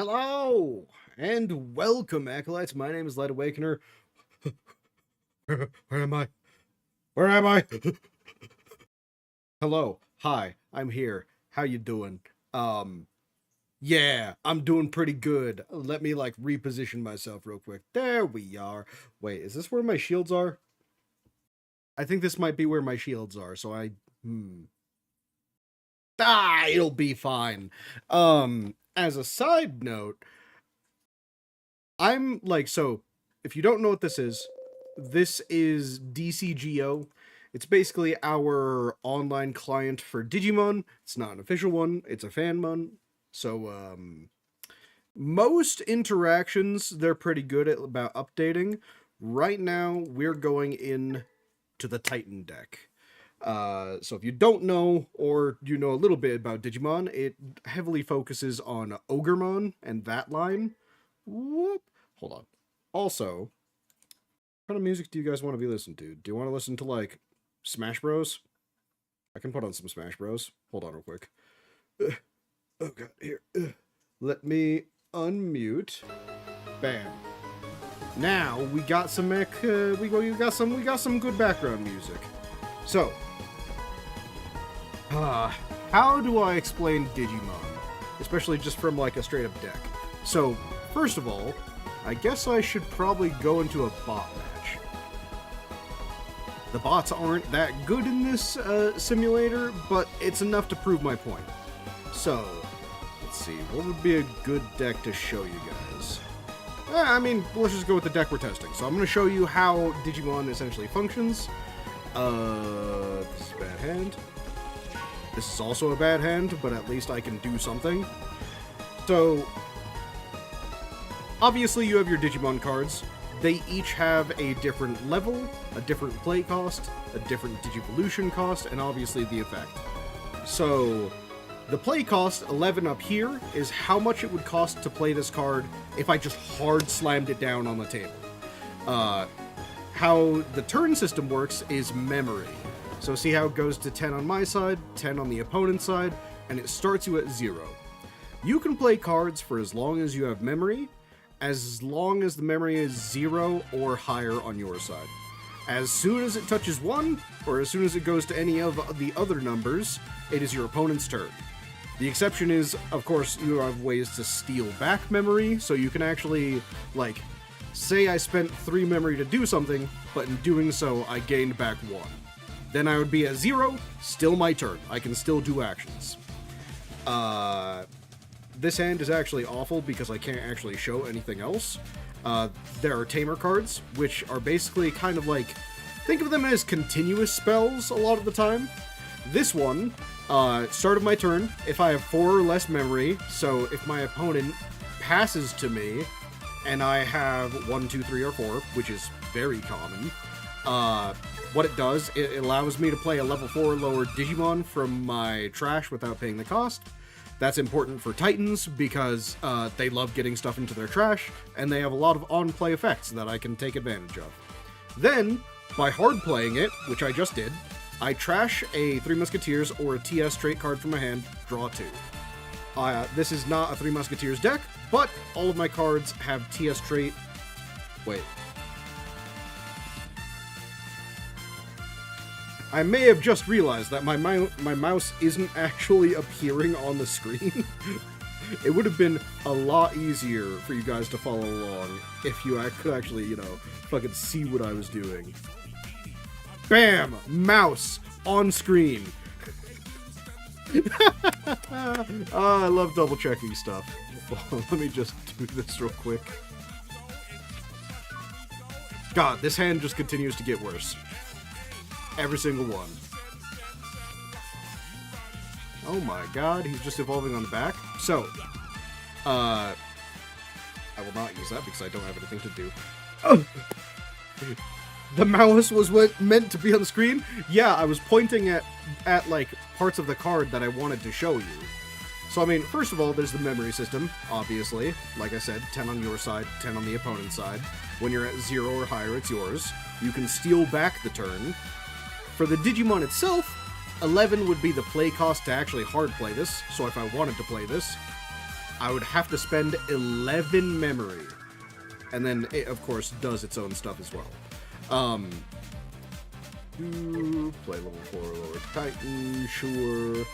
Hello and welcome, Acolights. My name is Light Awakener. Where am I? Where am I? Hello. Hi. I'm here. How you doing? Yeah, I'm doing pretty good. Let me reposition myself real quick. There we are. Wait, is this where my shields are? I think this might be where my shields are. It'll be fine. As a side note, if you don't know what this is DCGO. It's basically our online client for Digimon. It's not an official one, it's a fan one. So, most interactions, they're pretty good about updating. Right now, we're going in to the Titan deck. So if you don't know, or you know a little bit about Digimon, it heavily focuses on Ogremon and that line. Whoop. Hold on. Also, what kind of music do you guys want to be listening to? Do you want to listen to, Smash Bros? I can put on some Smash Bros. Hold on real quick. Oh god, here. Let me unmute. Bam. Now we got some we got some good background music. So, how do I explain Digimon? Especially just from a straight up deck. So, first of all, I guess I should probably go into a bot match. The bots aren't that good in this simulator, but it's enough to prove my point. So, let's see, what would be a good deck to show you guys? Let's just go with the deck we're testing. So I'm going to show you how Digimon essentially functions. This is a bad hand. This is also a bad hand, but at least I can do something. So, obviously you have your Digimon cards. They each have a different level, a different play cost, a different Digivolution cost, and obviously the effect. So, the play cost, 11 up here, is how much it would cost to play this card if I just hard slammed it down on the table. How the turn system works is memory. So see how it goes to 10 on my side, 10 on the opponent's side, and it starts you at 0. You can play cards for as long as you have memory, as long as the memory is 0 or higher on your side. As soon as it touches 1, or as soon as it goes to any of the other numbers, it is your opponent's turn. The exception is, of course, you have ways to steal back memory, so you can actually, say I spent 3 memory to do something, but in doing so, I gained back 1. Then I would be at 0, still my turn. I can still do actions. This hand is actually awful because I can't actually show anything else. There are Tamer cards, which are basically kind of think of them as continuous spells a lot of the time. This one, start of my turn, if I have 4 or less memory, so if my opponent passes to me, and I have 1, 2, 3, or 4, which is very common, what it does, it allows me to play a level 4 or lower Digimon from my trash without paying the cost. That's important for Titans because they love getting stuff into their trash, and they have a lot of on-play effects that I can take advantage of. Then, by hard playing it, which I just did, I trash a 3 Musketeers or a TS trait card from my hand, draw 2. This is not a 3 Musketeers deck, but all of my cards have TS trait. Wait. I may have just realized that my mouse isn't actually appearing on the screen. It would have been a lot easier for you guys to follow along if you could actually, fucking see what I was doing. Bam! Mouse on screen. I love double checking stuff. Let me just do this real quick. God, this hand just continues to get worse. Every single one. Oh my god, he's just evolving on the back. So, I will not use that because I don't have anything to do. Oh. The mouse was what meant to be on the screen? Yeah, I was pointing at parts of the card that I wanted to show you. So, first of all, there's the memory system, obviously. Like I said, 10 on your side, 10 on the opponent's side. When you're at 0 or higher, it's yours. You can steal back the turn. For the Digimon itself, 11 would be the play cost to actually hard play this, so if I wanted to play this. I would have to spend 11 memory. And then it, of course, does its own stuff as well. Play level 4 lower Titan, sure.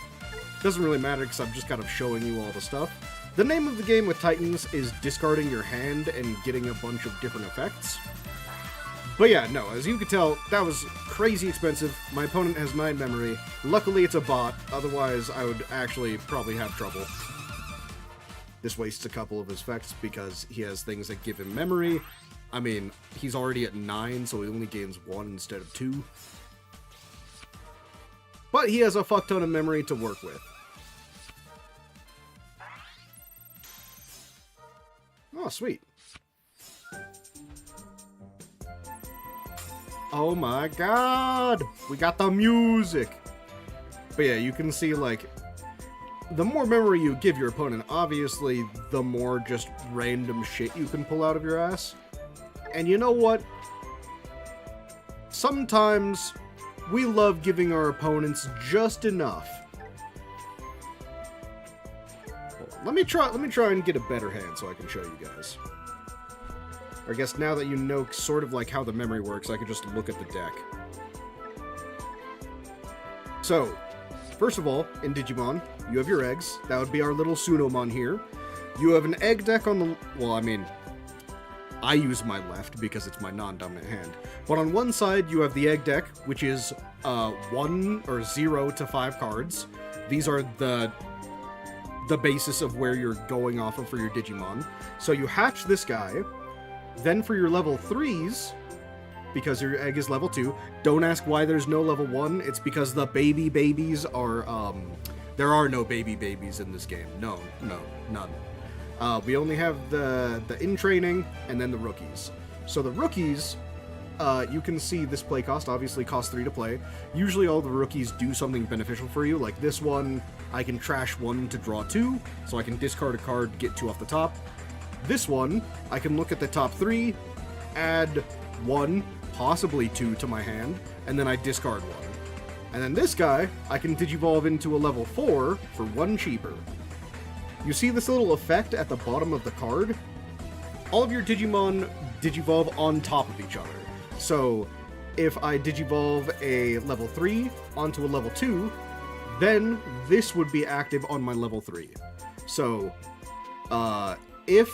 Doesn't really matter because I'm just kind of showing you all the stuff. The name of the game with Titans is discarding your hand and getting a bunch of different effects. But yeah, no, as you can tell, that was crazy expensive. My opponent has 9 memory. Luckily, it's a bot. Otherwise, I would actually probably have trouble. This wastes a couple of his effects because he has things that give him memory. I mean, he's already at 9, so he only gains 1 instead of 2. But he has a fuck ton of memory to work with. Oh, sweet. Oh my god! We got the music! But yeah, you can see, like, the more memory you give your opponent, obviously, the more just random shit you can pull out of your ass. And you know what? Sometimes we love giving our opponents just enough. Let me try and get a better hand so I can show you guys. Or I guess now that you know sort of like how the memory works, I can just look at the deck. So, first of all, in Digimon, you have your eggs. That would be our little Sunomon here. You have an egg deck on the... Well, I mean, I use my left because it's my non-dominant hand. But on one side, you have the egg deck, which is 1 or 0 to 5 cards. These are the basis of where you're going off of for your Digimon. So you hatch this guy. Then for your level 3s, because your egg is level 2, don't ask why there's no level 1. It's because the babies are, there are no babies in this game. No, none. We only have the in-training and then the rookies. So the rookies, you can see this play cost, obviously costs 3 to play. Usually all the rookies do something beneficial for you, like this one, I can trash 1 to draw 2, so I can discard a card, get 2 off the top. This one, I can look at the top 3, add 1, possibly 2 to my hand, and then I discard 1. And then this guy, I can Digivolve into a level 4 for 1 cheaper. You see this little effect at the bottom of the card? All of your Digimon Digivolve on top of each other. So, if I Digivolve a level 3 onto a level 2, then this would be active on my level 3. So, if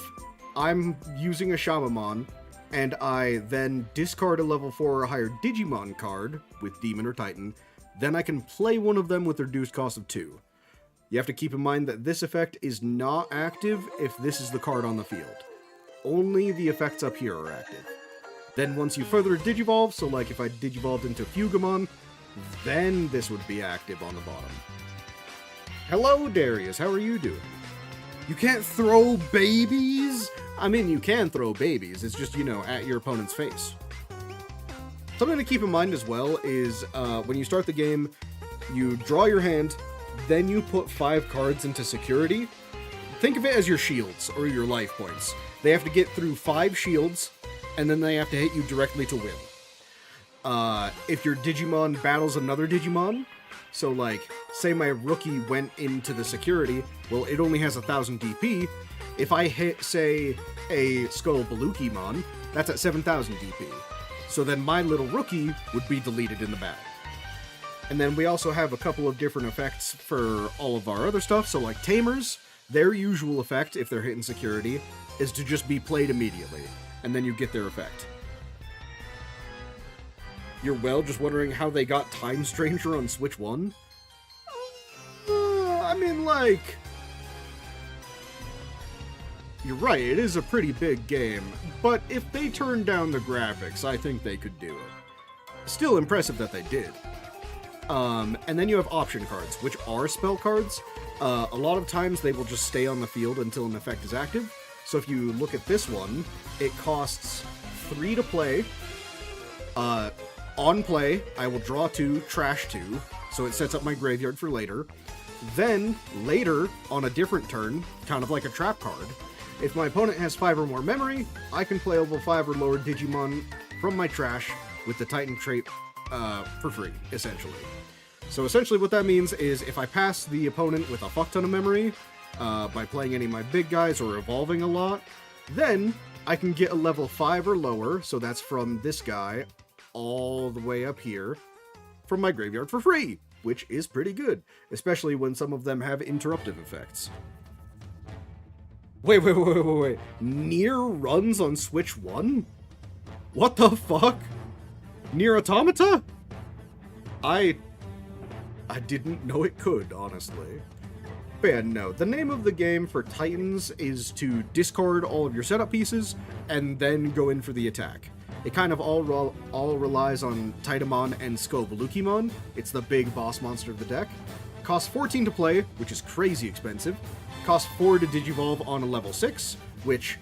I'm using a Shamamon, and I then discard a level 4 or higher Digimon card with Demon or Titan, then I can play one of them with their reduced cost of 2. You have to keep in mind that this effect is not active if this is the card on the field. Only the effects up here are active. Then once you further Digivolve, so like if I Digivolved into Fugamon, then this would be active on the bottom. Hello Darius, how are you doing? You can't throw babies? I mean, you can throw babies, it's just, you know, at your opponent's face. Something to keep in mind as well is when you start the game, you draw your hand, then you put 5 cards into security. Think of it as your shields, or your life points. They have to get through 5 shields, and then they have to hit you directly to win. If your Digimon battles another Digimon, so like, say my rookie went into the security, well, it only has 1000 DP. If I hit, say, a Skullbalukimon, that's at 7000 DP. So then my little rookie would be deleted in the battle. And then we also have a couple of different effects for all of our other stuff, so like Tamers, their usual effect, if they're hitting security, is to just be played immediately, and then you get their effect. You're just wondering how they got Time Stranger on Switch 1? I mean, like... You're right, it is a pretty big game, but if they turned down the graphics, I think they could do it. Still impressive that they did. And then you have option cards, which are spell cards. A lot of times they will just stay on the field until an effect is active. So if you look at this one, it costs 3 to play. On play, I will draw 2, trash 2, so it sets up my graveyard for later. Then, later, on a different turn, kind of like a trap card, if my opponent has 5 or more memory, I can play level 5 or lower Digimon from my trash with the Titan trait for free, essentially. So essentially what that means is if I pass the opponent with a fuck ton of memory, by playing any of my big guys or evolving a lot. Then I can get a level 5 or lower, so that's from this guy all the way up here, from my graveyard for free, which is pretty good, especially when some of them have interruptive effects. Wait. Nier runs on Switch 1? What the fuck? Nier Automata? I didn't know it could, honestly. But yeah, no, the name of the game for Titans is to discard all of your setup pieces and then go in for the attack. It kind of all relies on Titamon and Scobalukimon. It's the big boss monster of the deck. Costs 14 to play, which is crazy expensive. Costs 4 to Digivolve on a level 6, which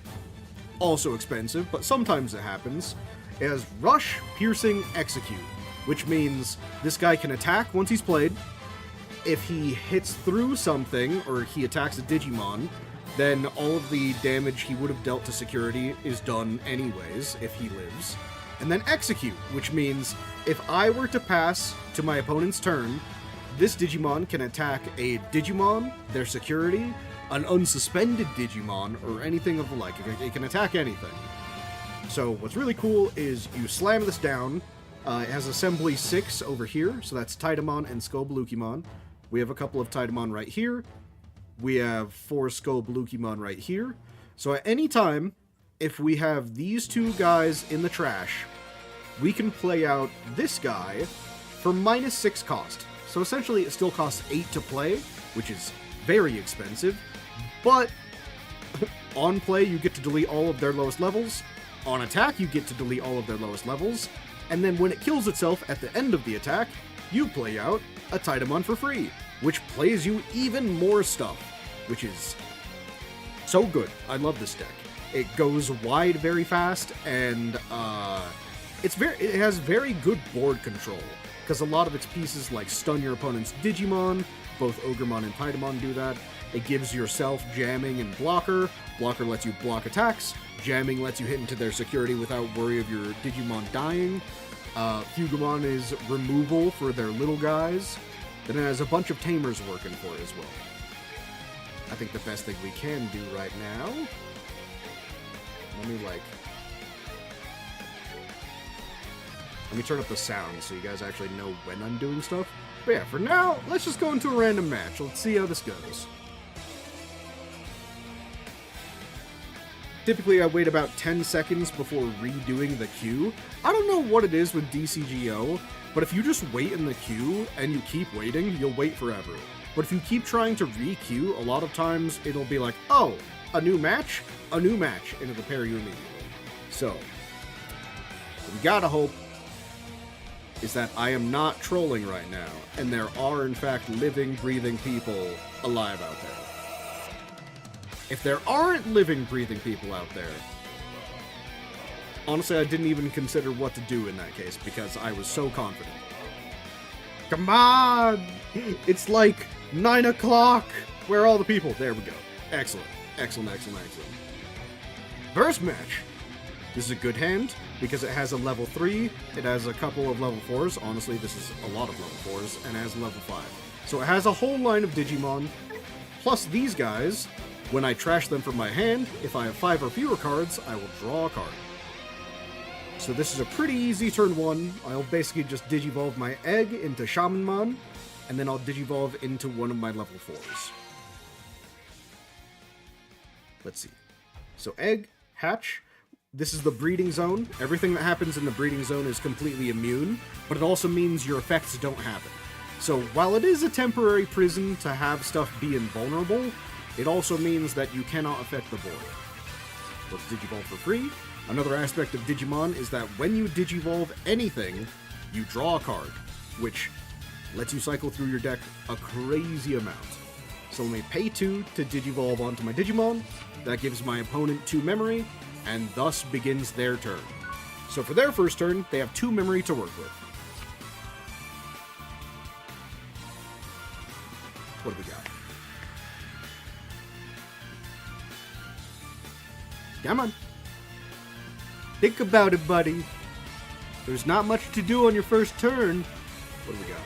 also expensive, but sometimes it happens. It has Rush, Piercing, Execute, which means this guy can attack once he's played. If he hits through something, or he attacks a Digimon, then all of the damage he would have dealt to security is done anyways, if he lives. And then Execute, which means if I were to pass to my opponent's turn, this Digimon can attack a Digimon, their security, an unsuspended Digimon, or anything of the like. It can attack anything. So what's really cool is you slam this down. It has Assembly 6 over here, so that's Titamon and Scobalukimon. We have a couple of Titamon right here. We have 4 Scobalukimon right here. So at any time, if we have these two guys in the trash, we can play out this guy for -6 cost. So essentially it still costs 8 to play, which is very expensive, but on play you get to delete all of their lowest levels, on attack you get to delete all of their lowest levels, and then when it kills itself at the end of the attack, you play out a Titamon for free, which plays you even more stuff, which is so good. I love this deck. It goes wide very fast, and it has very good board control, because a lot of its pieces like stun your opponent's Digimon, both Ogremon and Titamon do that. It gives yourself jamming and blocker. Blocker lets you block attacks. Jamming lets you hit into their security without worry of your Digimon dying. Fugimon is removal for their little guys. Then it has a bunch of tamers working for it as well. I think the best thing we can do right now... Let me turn up the sound so you guys actually know when I'm doing stuff. But yeah, for now, let's just go into a random match. Let's see how this goes. Typically, I wait about 10 seconds before redoing the queue. I don't know what it is with DCGO, but if you just wait in the queue and you keep waiting, you'll wait forever. But if you keep trying to re-queue, a lot of times it'll be like, oh, a new match, and it'll pair you immediately. So, what we gotta hope is that I am not trolling right now, and there are, in fact, living, breathing people alive out there. If there aren't living, breathing people out there, honestly, I didn't even consider what to do in that case, because I was so confident. Come on! It's like 9 o'clock! Where are all the people? There we go. Excellent. Excellent. First match! This is a good hand, because it has a level 3, it has a couple of level 4s, honestly this is a lot of level 4s, and it has a level 5. So it has a whole line of Digimon, plus these guys. When I trash them from my hand, if I have 5 or fewer cards, I will draw a card. So this is a pretty easy turn 1. I'll basically just Digivolve my egg into Shamanmon, and then I'll Digivolve into one of my level 4s. Let's see. So egg, hatch. This is the breeding zone. Everything that happens in the breeding zone is completely immune, but it also means your effects don't happen. So while it is a temporary prison to have stuff be invulnerable, it also means that you cannot affect the board. Let's Digivolve for free. Another aspect of Digimon is that when you Digivolve anything, you draw a card, which lets you cycle through your deck a crazy amount. So let me pay 2 to Digivolve onto my Digimon. That gives my opponent 2 memory, and thus begins their turn. So for their first turn, they have 2 memory to work with. What do we got? Come on. Think about it, buddy. There's not much to do on your first turn. What do we got?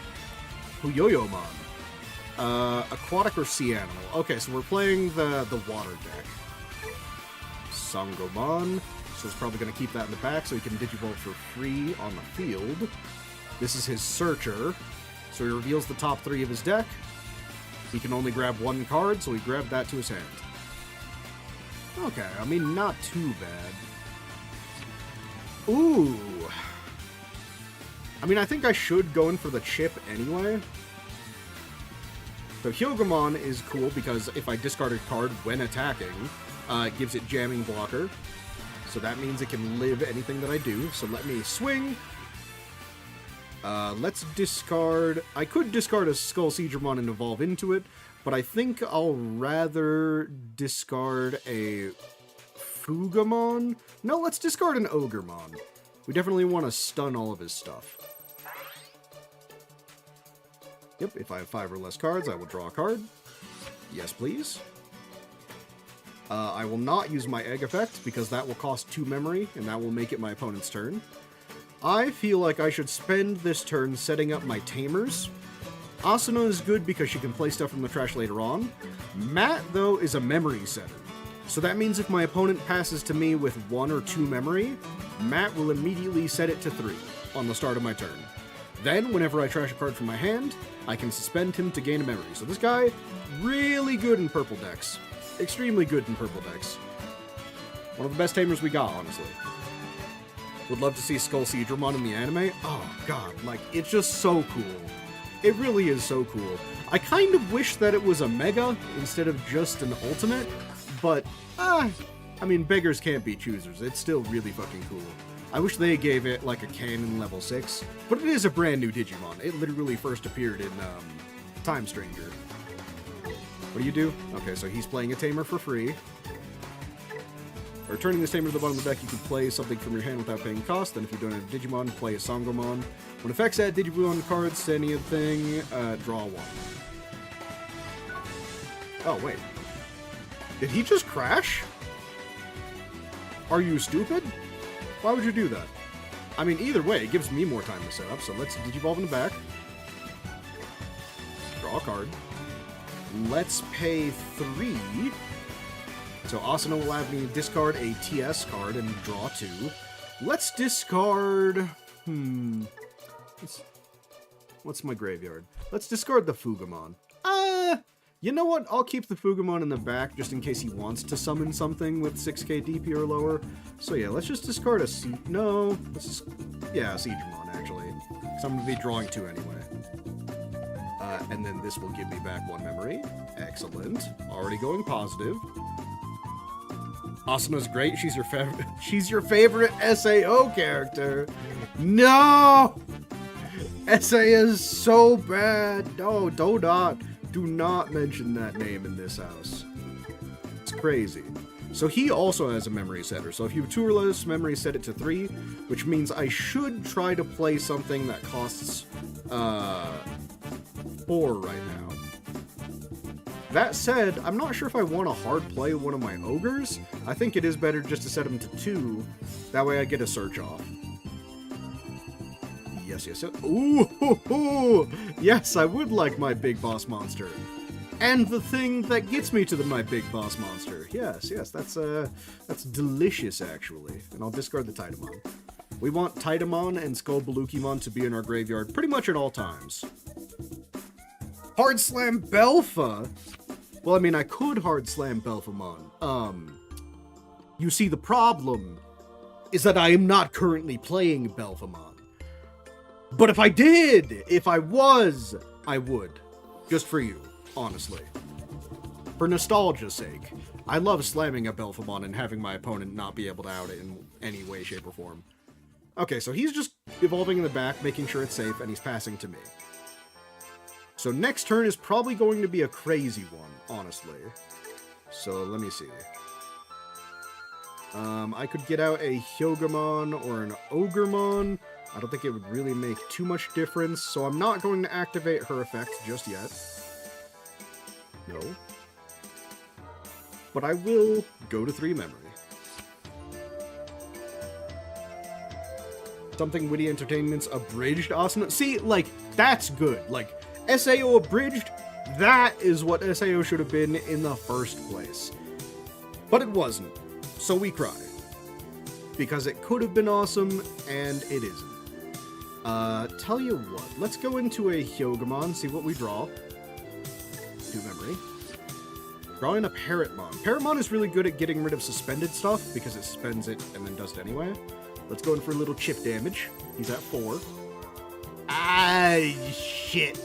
Puyoyomon. Aquatic or sea animal. Okay, so we're playing the water deck. Sangomon. So he's probably going to keep that in the back so he can Digivolve for free on the field. This is his Searcher. So he reveals the top 3 of his deck. He can only grab 1 card, so he grabbed that to his hand. Okay, I mean, not too bad. Ooh. I mean, I think I should go in for the chip anyway. So Hyogomon is cool because if I discard a card when attacking, it gives it jamming blocker. So that means it can live anything that I do. So let me swing. Let's discard... I could discard a Skull Siegramon and evolve into it, but I think I'll rather discard a Fugamon. No, let's discard an Ogremon. We definitely want to stun all of his stuff. Yep, if I have 5 or less cards, I will draw a card. Yes, please. I will not use my Egg effect, because that will cost 2 memory, and that will make it my opponent's turn. I feel like I should spend this turn setting up my Tamers. Asuna is good because she can play stuff from the trash later on. Matt, though, is a memory setter. So that means if my opponent passes to me with 1 or 2 memory, Matt will immediately set it to 3 on the start of my turn. Then, whenever I trash a card from my hand, I can suspend him to gain a memory. So this guy, really good in purple decks. Extremely good in purple decks. One of the best Tamers we got, honestly. Would love to see Skull Siegramon in the anime. Oh, God, like, it's just so cool. It really is so cool. I kind of wish that it was a Mega instead of just an Ultimate, but, I mean, beggars can't be choosers. It's still really fucking cool. I wish they gave it, like, a canon level 6, but it is a brand new Digimon. It literally first appeared in, Time Stranger. What do you do? Okay, so he's playing a Tamer for free. Returning this Tamer to the bottom of the deck, you can play something from your hand without paying cost. Then if you don't have Digimon, play a Sangomon. When effects add Digimon cards to anything, draw 1. Oh, wait. Did he just crash? Are you stupid? Why would you do that? I mean, either way, it gives me more time to set up, so let's Digivolve in the back. Draw a card. Let's pay 3. So Asuna will have me discard a TS card and draw 2. Let's discard... What's my graveyard? Let's discard the Fugamon. You know what? I'll keep the Fugamon in the back just in case he wants to summon something with 6k DP or lower. So yeah, let's just discard a No, let's just... Yeah, a Siegramon, actually. Because I'm going to be drawing 2 anyway. And then this will give me back 1 memory. Excellent. Already going positive. Asuna's great. She's your favorite SAO character. No! SA is so bad. No, do not mention that name in this house. It's crazy. So he also has a memory setter. So if you have 2 or less memory, set it to 3, which means I should try to play something that costs 4 right now. That said, I'm not sure if I want to hard play one of my ogres. I think it is better just to set them to 2. That way I get a search off. Yes. Ooh, yes, I would like my big boss monster. And the thing that gets me to my big boss monster. Yes, that's delicious, actually. And I'll discard the Titamon. We want Titamon and Skullbalukimon to be in our graveyard pretty much at all times. Hard Slam Belpha? Well, I mean, I could Hard Slam Belphamon. You see, the problem is that I am not currently playing Belphamon. But if I did, if I was, I would. Just for you, honestly. For nostalgia's sake. I love slamming a Belphamon and having my opponent not be able to out it in any way, shape, or form. Okay, so he's just evolving in the back, making sure it's safe, and he's passing to me. So next turn is probably going to be a crazy one, honestly. So let me see. I could get out a Hyogomon or an Ogremon. I don't think it would really make too much difference, so I'm not going to activate her effect just yet. No. But I will go to 3 memory. Something Witty Entertainment's abridged Asuna. See, like, that's good. Like, SAO abridged, That is what SAO should have been in the first place. But it wasn't. So we cry. Because it could have been awesome, and it isn't. Tell you what, let's go into a Hyogomon, see what we draw. Do memory. Drawing a Parrotmon. Parrotmon is really good at getting rid of suspended stuff, because it suspends it and then does it anyway. Let's go in for a little chip damage. He's at 4. Ah, shit.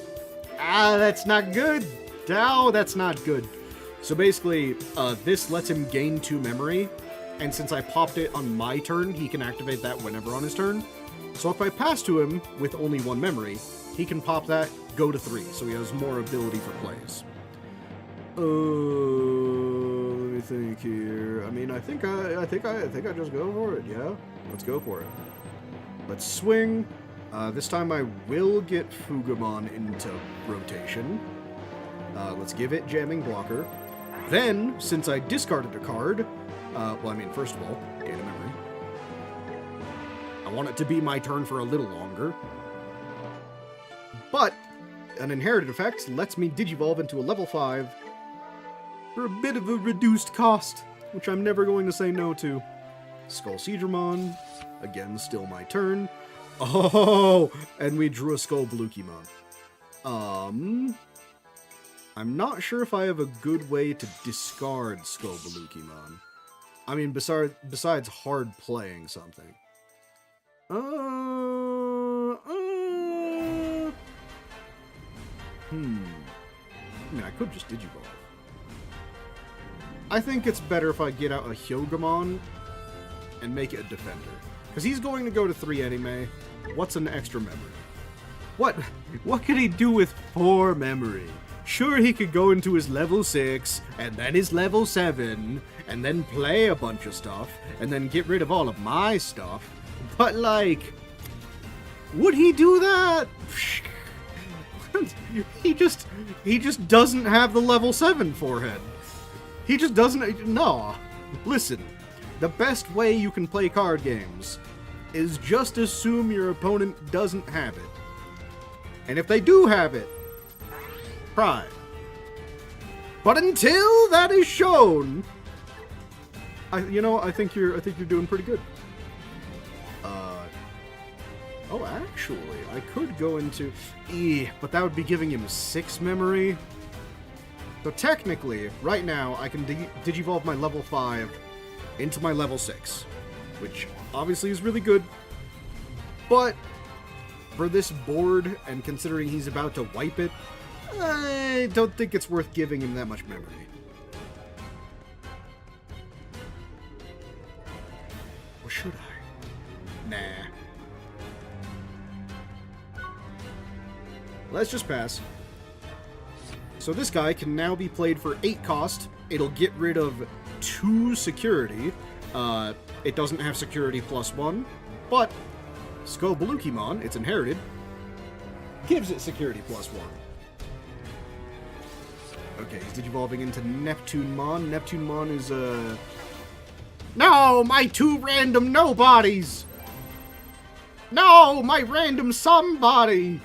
Ah, that's not good. No, that's not good. So basically, this lets him gain 2 memory, and since I popped it on my turn, he can activate that whenever on his turn. So if I pass to him with only 1 memory, he can pop that, go to 3, so he has more ability for plays. Let me think here. I mean, I think I just go for it. Yeah, let's go for it. Let's swing. This time I will get Fugumon into rotation. Let's give it jamming blocker. Then, since I discarded a card, well, I mean, first of all, gain a memory. I want it to be my turn for a little longer. But an inherited effect lets me Digivolve into a level 5 for a bit of a reduced cost, which I'm never going to say no to. Skull Seedramon, again, still my turn. Oh, and we drew a Skull Blukimon. I'm not sure if I have a good way to discard Skull Blukimon. I mean, besides hard playing something. I mean, I could just Digivolve. I think it's better if I get out a Hyogomon and make it a defender. Because he's going to go to 3 anyway. What's an extra memory? What could he do with 4 memory? Sure, he could go into his level 6, and then his level 7, and then play a bunch of stuff, and then get rid of all of my stuff. But, like, would he do that? He just doesn't have the level 7 forehead. He just doesn't. No. Listen, the best way you can play card games is just assume your opponent doesn't have it. And if they do have it, cry. But until that is shown, I think you're doing pretty good. Oh, actually, I could go into but that would be giving him 6 memory. So technically, right now, I can Digivolve my level 5 into my level 6, which obviously is really good. But for this board, and considering he's about to wipe it, I don't think it's worth giving him that much memory. Or should I? Nah. Let's just pass. So this guy can now be played for 8 cost. It'll get rid of 2 security. It doesn't have security +1, but Skull Blukimon, it's inherited, gives it security +1. Okay, he's Digivolving into Neptunemon. Neptunemon is, No! My 2 random nobodies! No! My random somebody!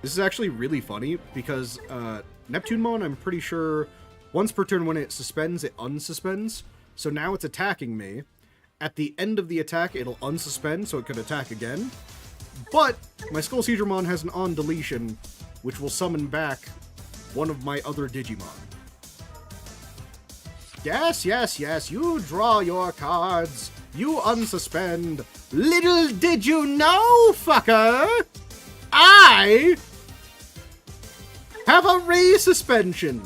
This is actually really funny, because, Neptunemon, I'm pretty sure, once per turn when it suspends, it unsuspends. So now it's attacking me. At the end of the attack, it'll unsuspend, so it could attack again. But my Skull Seedramon has an on-deletion, which will summon back one of my other Digimon. Yes, yes, yes, you draw your cards. You unsuspend. Little did you know, fucker! I have a resuspension.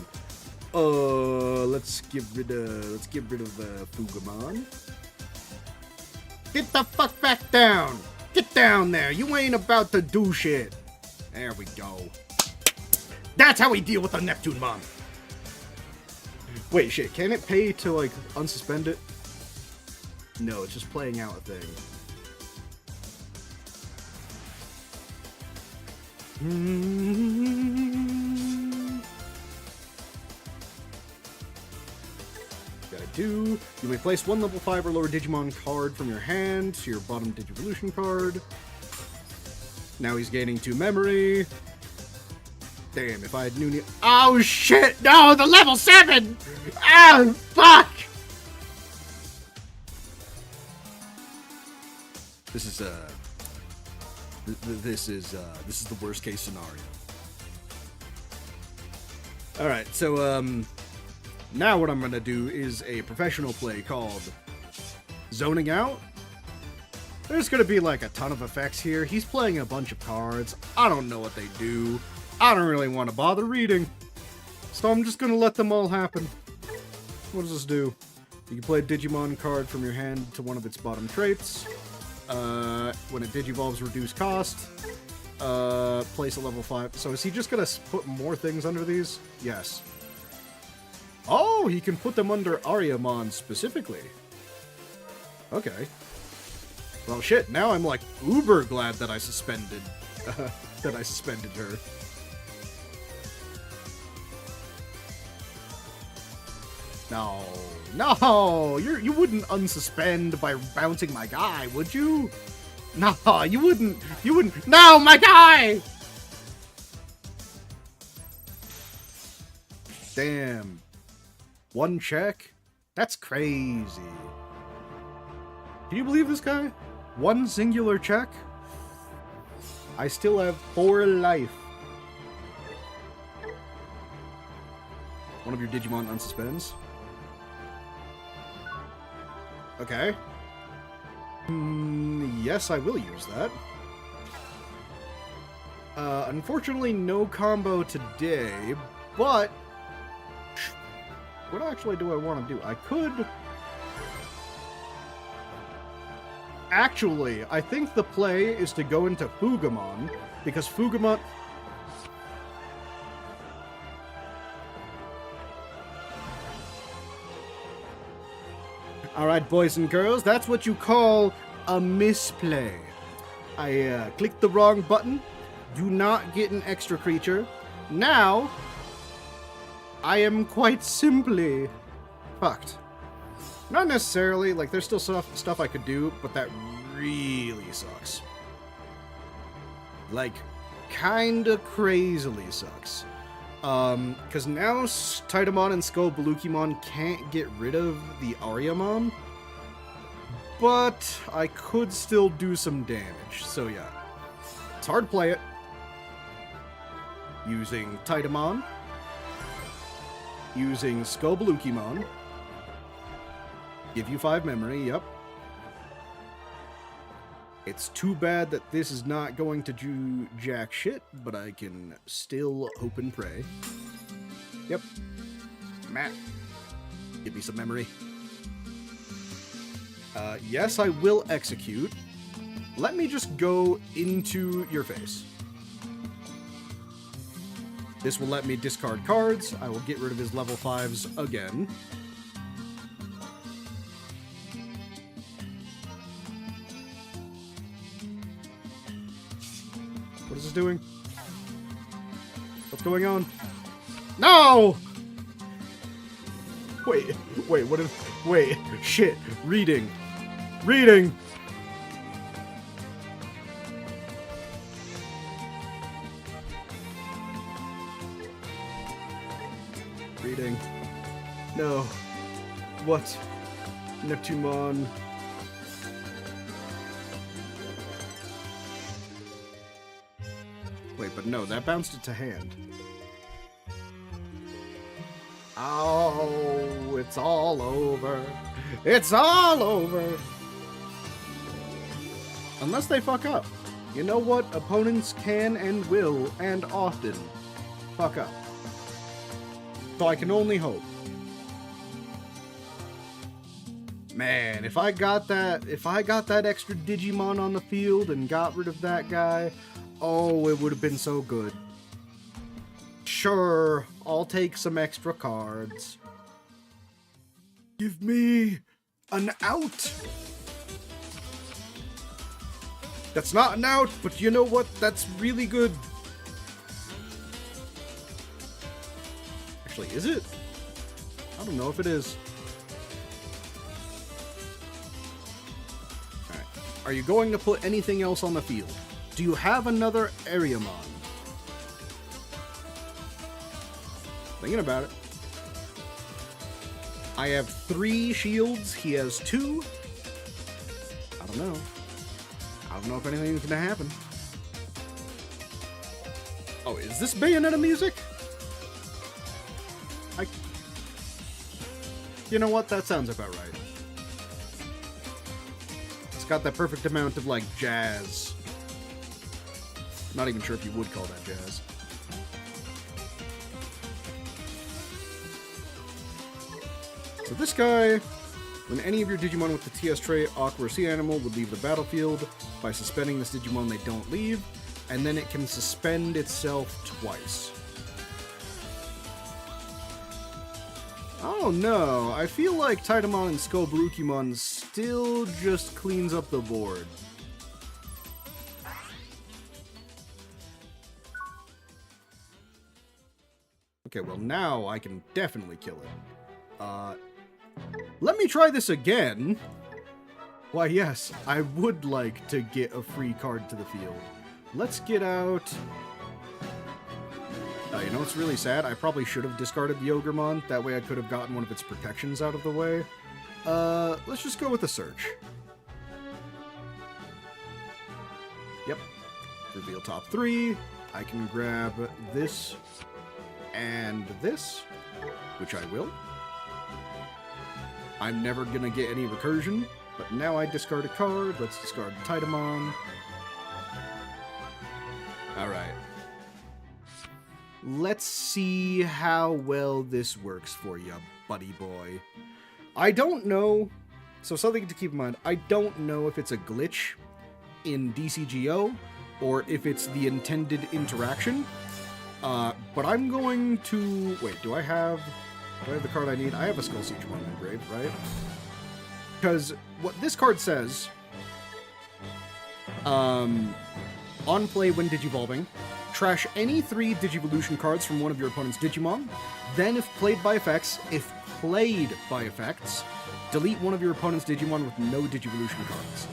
Let's get rid of Fugumon. Get the fuck back down. Get down there. You ain't about to do shit. There we go. That's how we deal with the Neptunemon. Wait, shit. Can it pay to, like, unsuspend it? No, it's just playing out a thing. You may place 1 level 5 or lower Digimon card from your hand to your bottom Digivolution card. Now he's gaining 2 memory. Damn, if I had knew... Oh, shit! No, the level 7! Ah, fuck! This is the worst case scenario. Alright, so, now what I'm gonna do is a professional play called Zoning Out. There's gonna be like a ton of effects here. He's playing a bunch of cards. I don't know what they do. I don't really want to bother reading. So I'm just gonna let them all happen. What does this do? You can play a Digimon card from your hand to one of its bottom traits. When it digivolves, reduce cost. Place a level 5. So is he just gonna put more things under these? Yes. Oh, he can put them under Ariamon specifically. Okay. Well, shit, now I'm like uber glad that I suspended her. No, you wouldn't unsuspend by bouncing my guy, would you? No, you wouldn't. No, my guy! Damn. One check? That's crazy. Can you believe this guy? One singular check? I still have 4 life. One of your Digimon unsuspends. Okay. Yes, I will use that. Unfortunately, no combo today, but... What actually do I want to do? I could... Actually, I think the play is to go into Fugamon, because Fugamon... Alright, boys and girls, that's what you call a misplay. I clicked the wrong button. Do not get an extra creature. Now, I am quite simply fucked. Not necessarily, like, there's still stuff I could do, but that really sucks. Like, kinda crazily sucks. Because now Titamon and Skullbalukimon can't get rid of the Ariamon, but I could still do some damage, so yeah. It's hard to play it. Using Titamon. Using Skullbalukimon. Give you 5 memory, yep. It's too bad that this is not going to do jack shit, but I can still hope and pray. Yep. Matt, give me some memory. Yes, I will execute. Let me just go into your face. This will let me discard cards. I will get rid of his level 5s again. What is this doing? What's going on? No! Wait, what is... Wait, shit. Reading. Reading! Reading. No. What? Neptunemon. Wait, but no, that bounced it to hand. Oh, it's all over. It's all over. Unless they fuck up. You know what? Opponents can and will, and often, fuck up. So I can only hope. Man, if I got that extra Digimon on the field and got rid of that guy, oh, it would have been so good. Sure, I'll take some extra cards. Give me an out. That's not an out, but you know what? That's really good. Actually, is it? I don't know if it is. Alright. Are you going to put anything else on the field? Do you have another Ariamon? Thinking about it. I have 3 shields. He has 2. I don't know. I don't know if anything's gonna happen. Oh, is this Bayonetta music? You know what? That sounds about right. It's got that perfect amount of, like, jazz. Not even sure if you would call that jazz. So this guy, when any of your Digimon with the TS trait, Aqua or Sea Animal, would leave the battlefield. By suspending this Digimon, they don't leave. And then it can suspend itself twice. Oh no, I feel like Titamon and Skullbarukimon still just cleans up the board. Okay, well now I can definitely kill it. Let me try this again. Why yes, I would like to get a free card to the field. Let's get out... you know what's really sad? I probably should have discarded the Ogremon. That way I could have gotten one of its protections out of the way. Let's just go with the search. Yep. Reveal top 3. I can grab this and this, which I will. I'm never gonna get any recursion, but now I discard a card. Let's discard Titamon. Alright. Let's see how well this works for you, buddy boy. I don't know, so something to keep in mind, I don't know if it's a glitch in DCGO or if it's the intended interaction, but I'm going to... Wait, do I have the card I need? I have a Skull Siegemon engraved, right? Because what this card says, on play when Digivolving, trash any 3 Digivolution cards from one of your opponent's Digimon. Then, if played by effects, delete one of your opponent's Digimon with no Digivolution cards.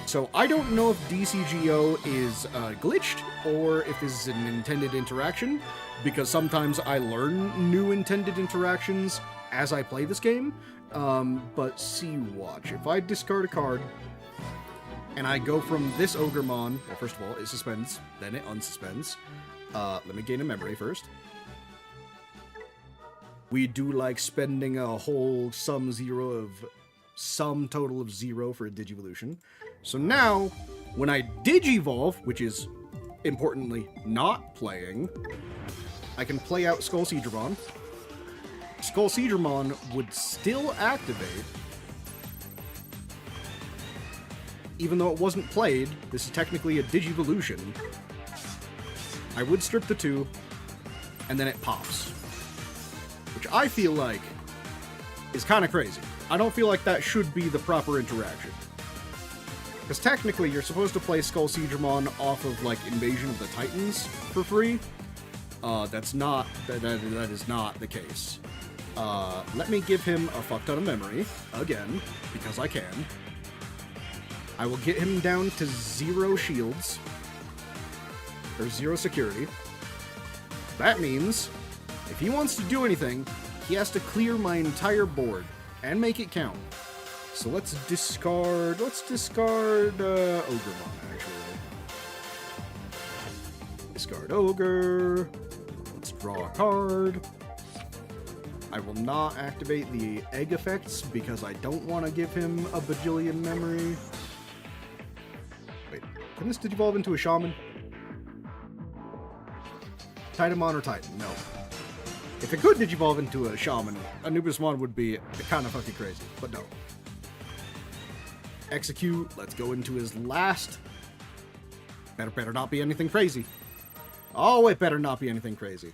So I don't know if DCGO is glitched, or if this is an intended interaction, because sometimes I learn new intended interactions as I play this game. But see, watch. If I discard a card, and I go from this Ogremon, well, first of all, it suspends, then it unsuspends. Let me gain a memory first. We do like spending a whole sum total of 0 for a Digivolution. So now, when I Digivolve, which is, importantly, not playing, I can play out Skull Siegemon. Skull Siegemon would still activate, even though it wasn't played. This is technically a Digivolution. I would strip the 2, and then it pops. Which I feel like is kind of crazy. I don't feel like that should be the proper interaction. Because technically, you're supposed to play Skull Siegemon off of, like, Invasion of the Titans for free. That is not the case. Let me give him a fuck ton of memory, again, because I can. I will get him down to 0 shields, or 0 security. That means, if he wants to do anything, he has to clear my entire board, and make it count. So let's discard Ogremon, actually. Discard Ogre. Let's draw a card. I will not activate the egg effects because I don't want to give him a bajillion memory. Wait, can this Digivolve into a Shaman? Titamon or Titan? No. If it could Digivolve into a Shaman, Anubismon would be kind of fucking crazy, but no. Execute. Let's go into his last. Better not be anything crazy. Oh, it better not be anything crazy.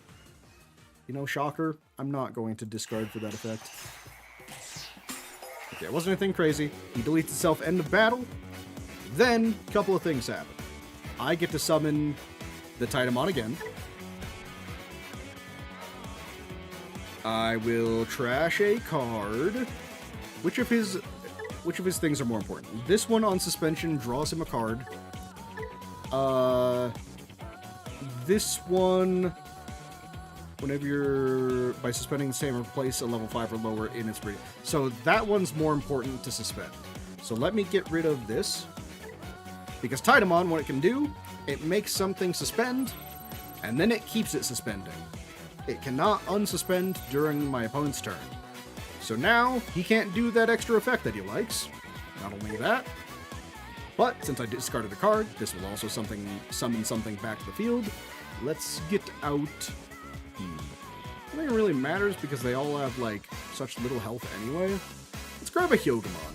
You know, shocker, I'm not going to discard for that effect. Okay, it wasn't anything crazy. He deletes itself end of battle. Then, a couple of things happen. I get to summon the Titamon again. I will trash a card. Which of his things are more important? This one on suspension draws him a card. This one whenever you're by suspending the same, replace a level 5 or lower in its breeding. So that one's more important to suspend. So let me get rid of this. Because Tidamon, what it can do, it makes something suspend, and then it keeps it suspending. It cannot unsuspend during my opponent's turn. So now, he can't do that extra effect that he likes. Not only that, but since I discarded a card, this will also summon something back to the field. Let's get out... I don't think it really matters because they all have, like, such little health anyway. Let's grab a Hyogomon.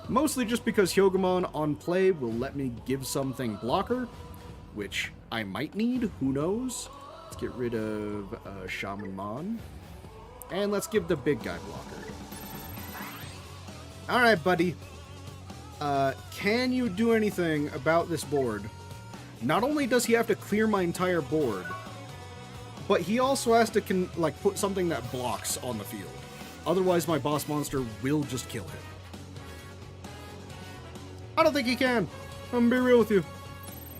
Mostly just because Hyogomon on play will let me give something blocker, which I might need, who knows. Let's get rid of Shamanmon. And let's give the big guy blocker. Alright, buddy. Can you do anything about this board? Not only does he have to clear my entire board, but he also has to put something that blocks on the field. Otherwise, my boss monster will just kill him. I don't think he can. I'm gonna be real with you.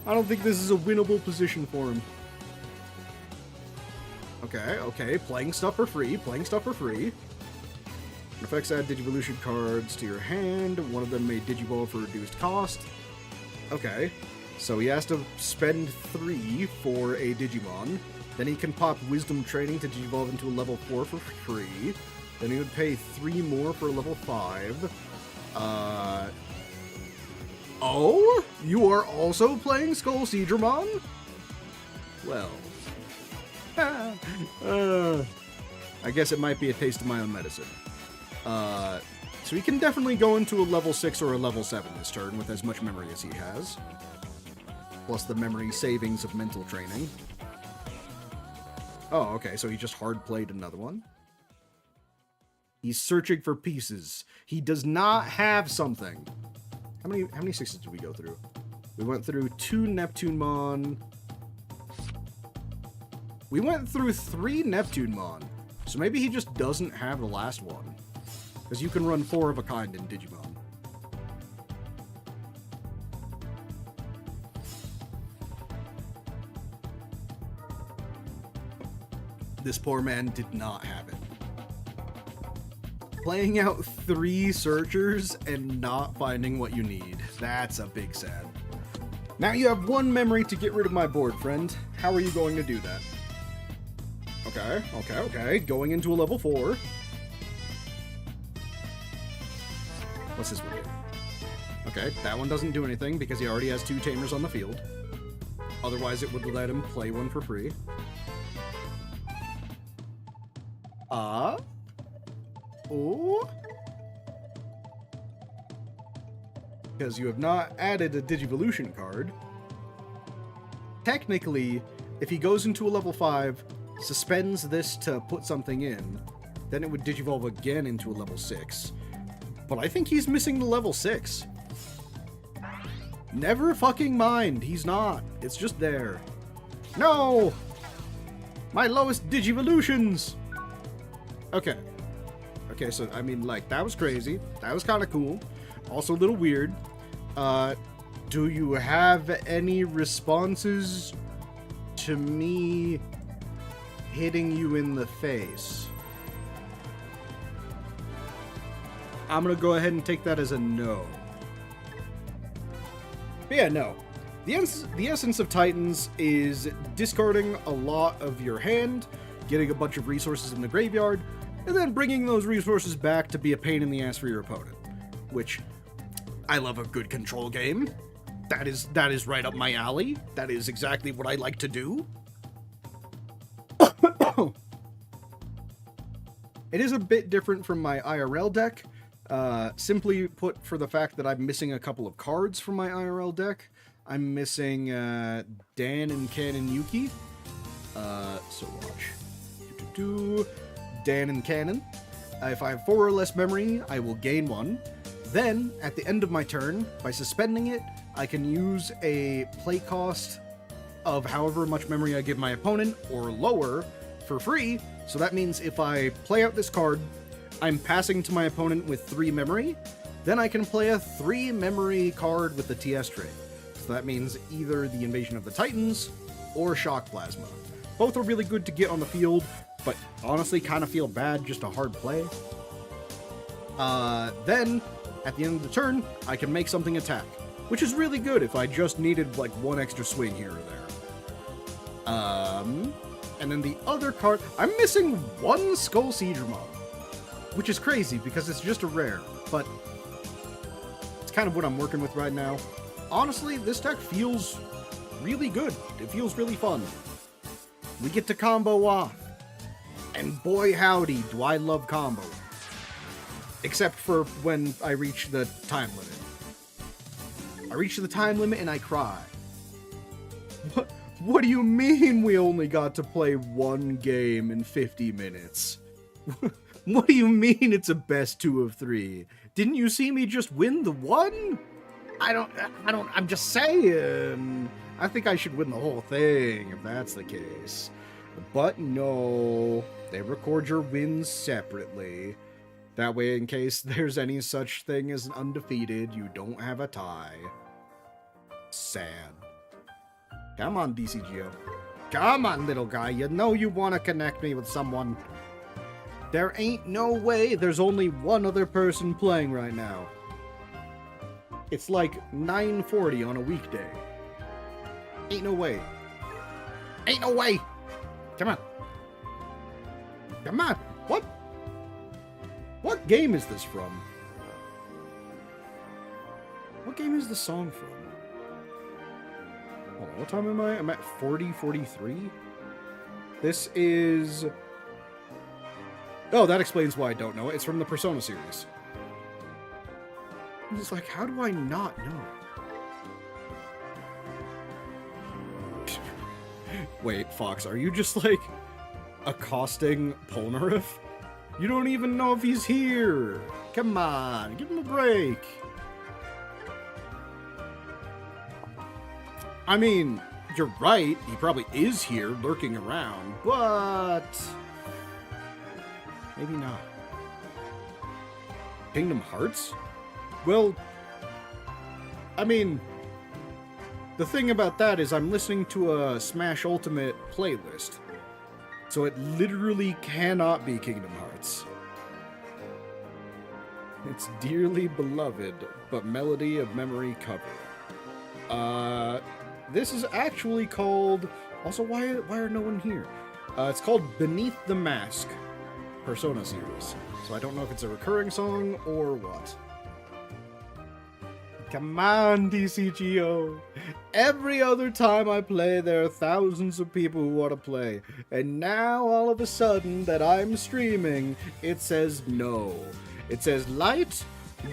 I don't think this is a winnable position for him. Okay, playing stuff for free, Effects add Digivolution cards to your hand. One of them may Digivolve for reduced cost. Okay, so he has to spend 3 for a Digimon. Then he can pop Wisdom Training to Digivolve into a level 4 for free. Then he would pay 3 more for a level 5. Oh? You are also playing Skull Seedramon? Well... I guess it might be a taste of my own medicine. So he can definitely go into a level 6 or a level 7 this turn with as much memory as he has. Plus the memory savings of mental training. Oh, okay, so he just hard played another one. He's searching for pieces. He does not have something. How many 6s did we go through? We went through 2 Neptunemon. We went through 3 Neptunemon. So maybe he just doesn't have the last one. Because you can run 4 of a kind in Digimon. This poor man did not have it. Playing out 3 searchers and not finding what you need. That's a big sad. Now you have 1 memory to get rid of my board, friend. How are you going to do that? Okay. Going into a level 4. What's this one do? Okay, that one doesn't do anything because he already has 2 Tamers on the field. Otherwise, it would let him play 1 for free. Oh? Because you have not added a Digivolution card. Technically, if he goes into a level 5, suspends this to put something in, then it would Digivolve again into a level 6. But I think he's missing the level 6. Never fucking mind, he's not. It's just there. No! My lowest Digivolutions! Okay, so, I mean, like, that was crazy. That was kind of cool. Also a little weird. Do you have any responses to me hitting you in the face? I'm gonna go ahead and take that as a no. But yeah, no. The essence of Titans is discarding a lot of your hand, getting a bunch of resources in the graveyard, and then bringing those resources back to be a pain in the ass for your opponent. Which, I love a good control game. That is right up my alley. That is exactly what I like to do. It is a bit different from my IRL deck. Simply put, for the fact that I'm missing a couple of cards from my IRL deck. I'm missing Dan and Ken and Yuki. So watch. Dan and Cannon. If I have 4 or less memory, I will gain 1. Then, at the end of my turn, by suspending it, I can use a play cost of however much memory I give my opponent, or lower, for free. So that means if I play out this card, I'm passing to my opponent with 3 memory, then I can play a 3 memory card with the TS trait. So that means either the Invasion of the Titans, or Shock Plasma. Both are really good to get on the field, but honestly kind of feel bad, just a hard play. Then, at the end of the turn, I can make something attack, which is really good if I just needed, like, one extra swing here or there. And then the other card, I'm missing one Skull Seedramon, which is crazy because it's just a rare, but it's kind of what I'm working with right now. Honestly, this deck feels really good. It feels really fun. We get to combo off, and boy howdy, do I love combo. Except for when I reach the time limit. I reach the time limit and I cry. What do you mean we only got to play one game in 50 minutes? What do you mean it's a best 2 of 3? Didn't you see me just win the one? I'm just saying. I think I should win the whole thing if that's the case. But no, they record your wins separately. That way, in case there's any such thing as an undefeated, you don't have a tie. Sad. Come on, DCGO. Come on, little guy. You know you want to connect me with someone. There ain't no way there's only one other person playing right now. It's like 9:40 on a weekday. Ain't no way. Ain't no way! Come on. Come on. What? What game is this from? What game is the song from? Hold on, what time am I? I'm at 40:43? This is... Oh, that explains why I don't know it. It's from the Persona series. I'm just like, how do I not know? Wait, Fox, are you just, like, accosting Polnareff? You don't even know if he's here! Come on, give him a break! I mean, you're right, he probably is here, lurking around, but... maybe not. Kingdom Hearts? Well, I mean... the thing about that is I'm listening to a Smash Ultimate playlist. So it literally cannot be Kingdom Hearts. It's Dearly Beloved, but Melody of Memory cover. This is actually called... also, why are no one here? It's called Beneath the Mask Persona series. So I don't know if it's a recurring song or what. Come on, DCGO. Every other time I play, there are thousands of people who want to play. And now, all of a sudden, that I'm streaming, it says no. It says, Light,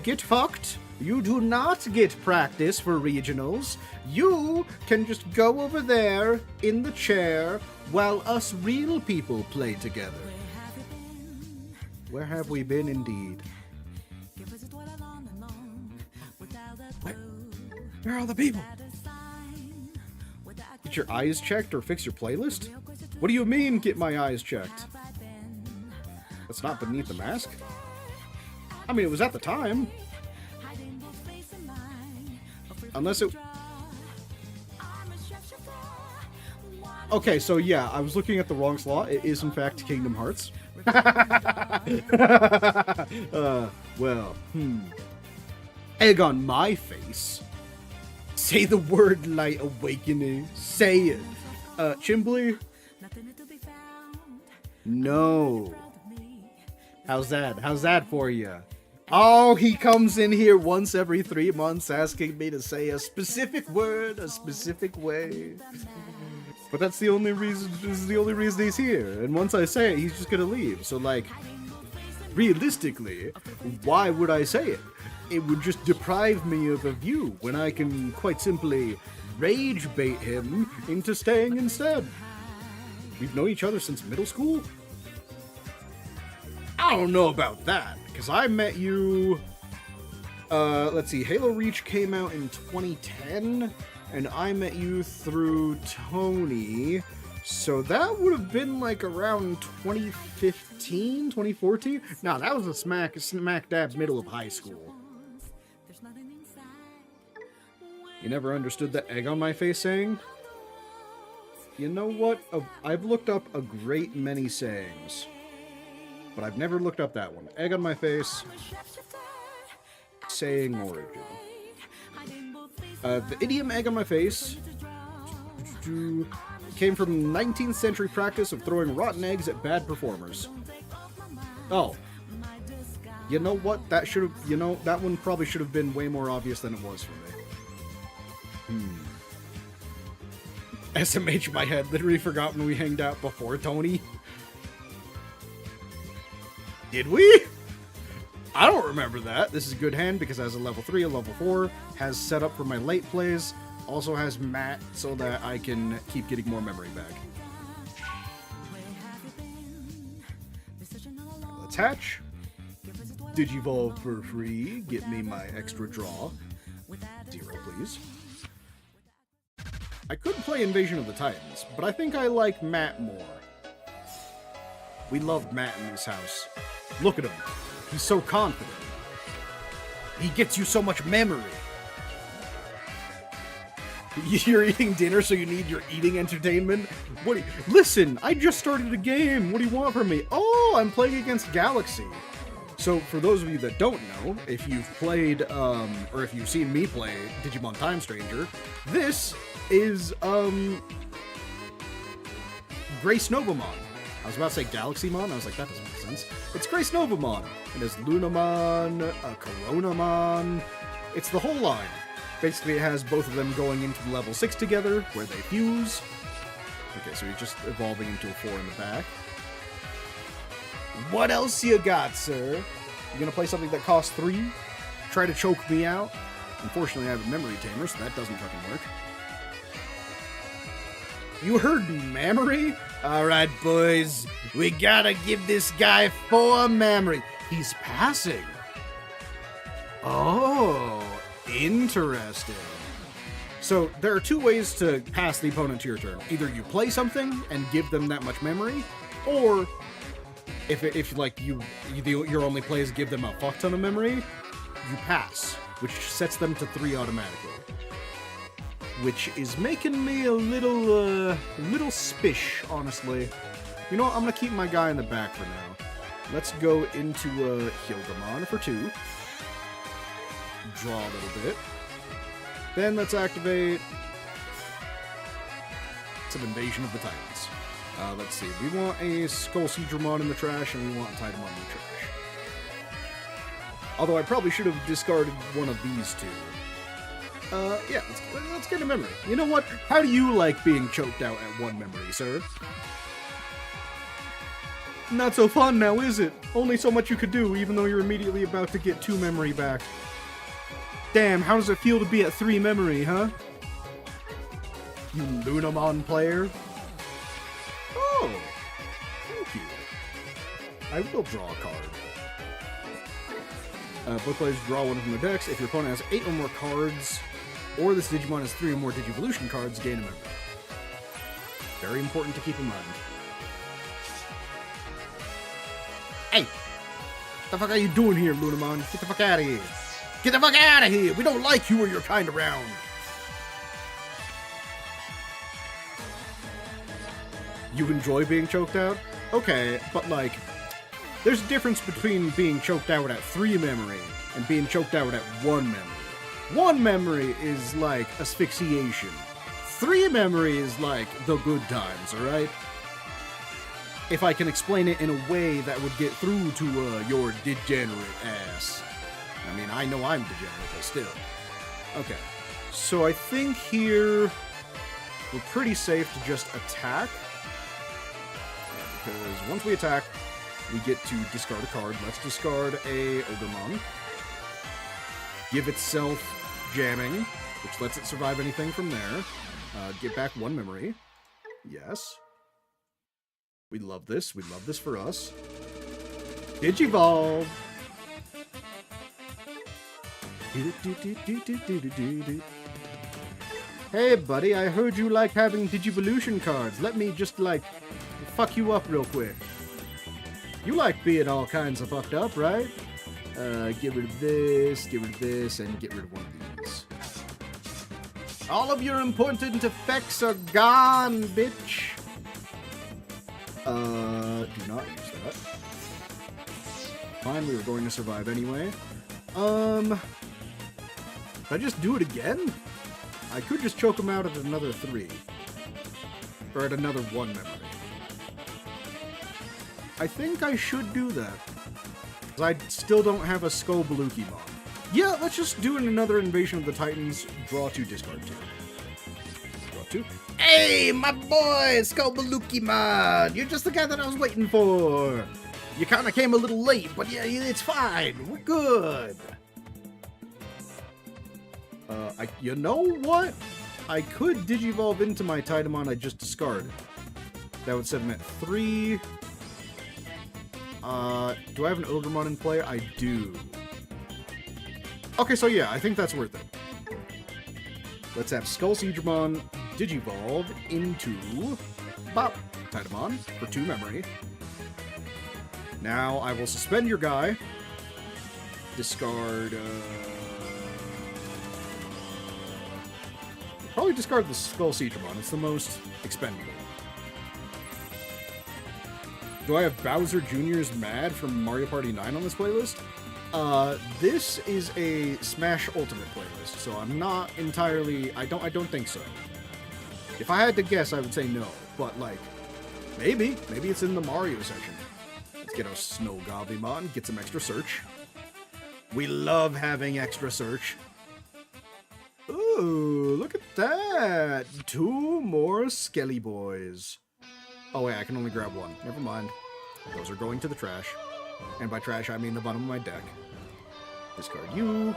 get fucked. You do not get practice for regionals. You can just go over there, in the chair, while us real people play together. Where have we been, indeed? Where are all the people? Get your eyes checked or fix your playlist? What do you mean, get my eyes checked? That's not Beneath the Mask? I mean, it was at the time. Unless it... okay, so yeah, I was looking at the wrong slot. It is, in fact, Kingdom Hearts. Egg on my face. Say the word, Light Awakening. Say it. Chimbly? No. How's that? How's that for you? Oh, he comes in here once every 3 months asking me to say a specific word, a specific way. But that's the only reason, this is the only reason he's here. And once I say it, he's just gonna leave. So, like, realistically, why would I say it? It would just deprive me of a view when I can quite simply rage bait him into staying instead. We've known each other since middle school? I don't know about that, because I met you... let's see, Halo Reach came out in 2010, and I met you through Tony, so that would have been like around 2015, 2014? No, that was a smack dab middle of high school. You never understood the egg on my face saying? You know what? I've looked up a great many sayings, but I've never looked up that one. Egg on my face. Saying origin. The idiom egg on my face came from 19th century practice of throwing rotten eggs at bad performers. Oh. You know what? That should have, that one probably should have been way more obvious than it was for me. SMH my head, literally forgot when we hanged out before, Tony. Did we? I don't remember that. This is a good hand because it has a level 3, a level 4, has set up for my late plays, also has mat so that I can keep getting more memory back. Let's hatch. Digivolve for free. Get me my extra draw. 0, please. I could play Invasion of the Titans, but I think I like Matt more. We love Matt in this house. Look at him. He's so confident. He gets you so much memory. You're eating dinner, so you need your eating entertainment? Listen, I just started a game. What do you want from me? Oh, I'm playing against Galaxy. So, for those of you that don't know, if you've played, or if you've seen me play Digimon Time Stranger, this is, Grace Novamon. I was about to say Galaxymon, I was like, that doesn't make sense. It's Grace Novamon. It has Lunamon, Coronamon, it's the whole line. Basically, it has both of them going into level 6 together, where they fuse. Okay, so he's just evolving into a 4 in the back. What else you got, sir? You gonna play something that costs 3? Try to choke me out? Unfortunately, I have a memory tamer, so that doesn't fucking work. You heard memory? Alright, boys. We gotta give this guy 4 memory. He's passing. Oh, interesting. So, there are 2 ways to pass the opponent to your turn. Either you play something and give them that much memory, or if like your only plays give them a fuck ton of memory, you pass, which sets them to 3 automatically. Which is making me a little spish, honestly. You know what? I'm gonna keep my guy in the back for now. Let's go into Hildamon for 2. Draw a little bit. Then let's activate some Invasion of the Titans. Let's see. We want a Skull Seedramon in the trash, and we want a Titamon in the trash. Although I probably should have discarded one of these 2. Yeah, let's get a memory. You know what? How do you like being choked out at 1 memory, sir? Not so fun now, is it? Only so much you could do, even though you're immediately about to get 2 memory back. Damn, how does it feel to be at 3 memory, huh? You Lunamon player? Oh, thank you. I will draw a card. Both players draw 1 from their decks. If your opponent has 8 or more cards, or this Digimon has 3 or more Digivolution cards, gain a memory. Very important to keep in mind. Hey! What the fuck are you doing here, Lunamon? Get the fuck out of here! Get the fuck out of here! We don't like you or your kind around! You enjoy being choked out? Okay, but like, there's a difference between being choked out at 3 memory and being choked out at 1 memory. 1 memory is like asphyxiation. 3 memory is like the good times, alright? If I can explain it in a way that would get through to your degenerate ass. I mean, I know I'm degenerate, but still. Okay, so I think here we're pretty safe to just attack. Because once we attack, we get to discard a card. Let's discard a Ogremon. Give itself jamming, which lets it survive anything from there. Get back 1 memory. Yes. We love this. We love this for us. Digivolve! Hey, buddy, I heard you like having Digivolution cards. Let me just, like, fuck you up real quick. You like being all kinds of fucked up, right? Get rid of this, and get rid of 1 of these. All of your important effects are gone, bitch. Do not use that. Fine, we were going to survive anyway. Did I just do it again? I could just choke him out at another 3. Or at another 1 memory. I think I should do that. Because I still don't have a Skobalukimon. Yeah, let's just do another Invasion of the Titans. Draw 2, discard 2. Draw 2. Hey, my boy, Skobalukimon! You're just the guy that I was waiting for! You kinda came a little late, but yeah, it's fine. We're good. You know what? I could Digivolve into my Titamon I just discarded. That would set him at 3. Do I have an Ogremon in play? I do. Okay, so yeah, I think that's worth it. Let's have Skull Siegramon Digivolve into Bop Titamon for 2 memory. Now I will suspend your guy. Discard, probably discard the Skull Siegramon. It's the most expendable. Do I have Bowser Jr.'s Mad from Mario Party 9 on this playlist? This is a Smash Ultimate playlist, so I'm not entirely... I don't think so. If I had to guess, I would say no, but, like, maybe. Maybe it's in the Mario section. Let's get our Snow Goblin, get some extra search. We love having extra search. Ooh, look at that! 2 more Skelly Boys. Oh wait, I can only grab 1. Never mind. Those are going to the trash. And by trash, I mean the bottom of my deck. Discard you.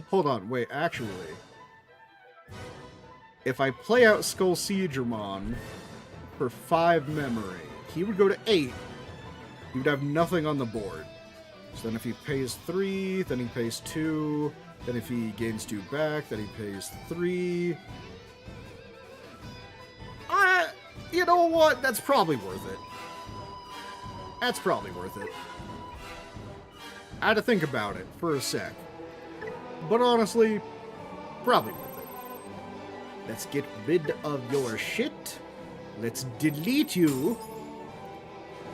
Hold on, wait, actually. If I play out Skull Siegramon for 5 memory, he would go to 8. He would have nothing on the board. So then if he pays 3, then he pays 2. Then if he gains 2 back, then he pays 3. You know what? That's probably worth it. That's probably worth it. I had to think about it for a sec. But honestly, probably worth it. Let's get rid of your shit. Let's delete you.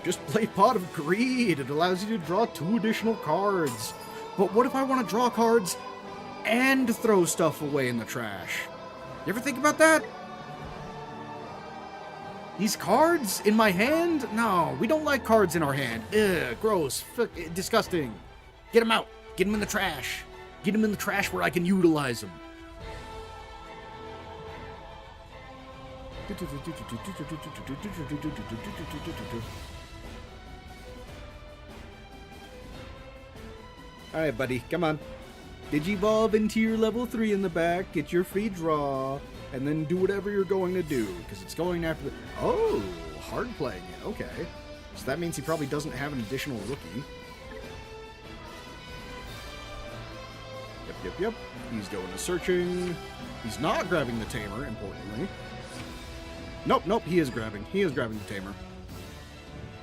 Just play Pot of Greed. It allows you to draw 2 additional cards. But what if I want to draw cards and throw stuff away in the trash? You ever think about that? These cards in my hand? No, we don't like cards in our hand. Ugh, gross, disgusting. Get them out. Get them in the trash. Get them in the trash where I can utilize them. Alright, buddy, come on. Digivolve into your level 3 in the back, get your free draw, and then do whatever you're going to do, because it's going after the... Oh, hard playing it, okay. So that means he probably doesn't have an additional rookie. Yep. He's going to searching. He's not grabbing the Tamer, importantly. Nope, he is grabbing. He is grabbing the Tamer.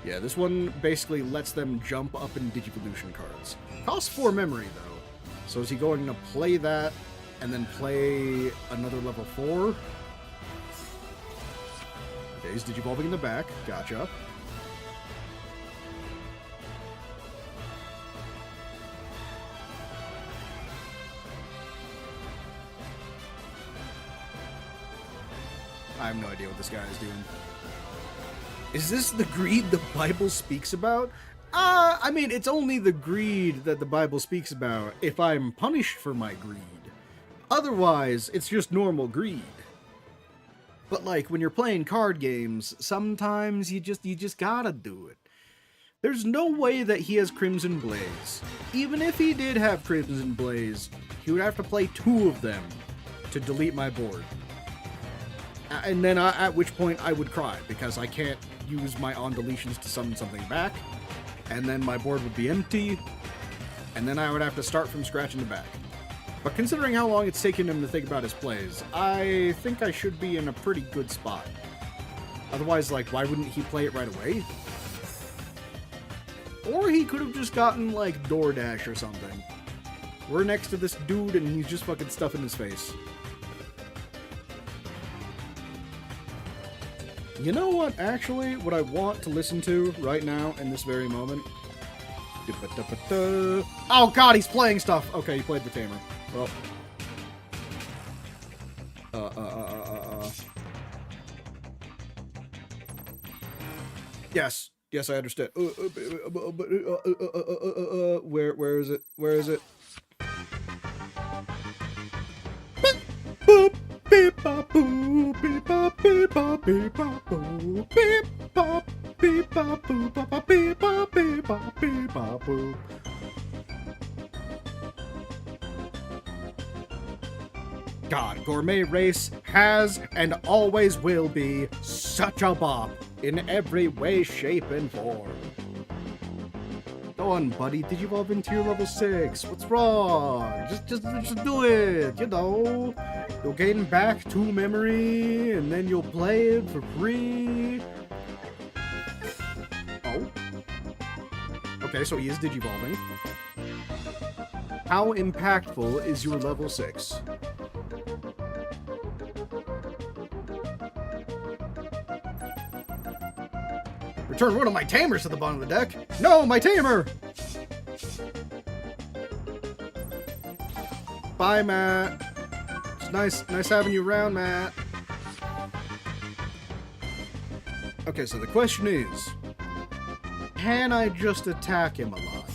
Yeah, this one basically lets them jump up in Digivolution cards. Costs 4 memory, though. So is he going to play that and then play another level 4? Okay, he's Digivolving in the back. Gotcha. I have no idea what this guy is doing. Is this the greed the Bible speaks about? I mean, it's only the greed that the Bible speaks about if I'm punished for my greed. Otherwise, it's just normal greed. But like, when you're playing card games, sometimes you just gotta do it. There's no way that he has Crimson Blaze. Even if he did have Crimson Blaze, he would have to play 2 of them to delete my board. And then at which point I would cry, because I can't use my on-deletions to summon something back, and then my board would be empty, and then I would have to start from scratch in the back. But considering how long it's taken him to think about his plays, I think I should be in a pretty good spot. Otherwise, like, why wouldn't he play it right away? Or he could have just gotten, like, DoorDash or something. We're next to this dude and he's just fucking stuffing his face. You know what, actually, what I want to listen to right now in this very moment? Oh god, he's playing stuff! Okay, he played the Tamer. Well. Yes. Yes, I understand. Where is it? Where is it? Beep bop boo, beep bop beep bop beep bop boo, beep bop beep bop boo, bop beep bop beep bop beep bop boo. God, Gourmet Race has and always will be such a bop in every way, shape, and form. Go on, buddy. Digivolve into your level 6. What's wrong? Just do it. You know, you'll gain back 2 memory, and then you'll play it for free. Oh. Okay, so he is digivolving. How impactful is your level 6? Return one of my tamers to the bottom of the deck. No, my tamer! Bye, Matt. It's nice having you around, Matt. Okay, so the question is, can I just attack him a lot?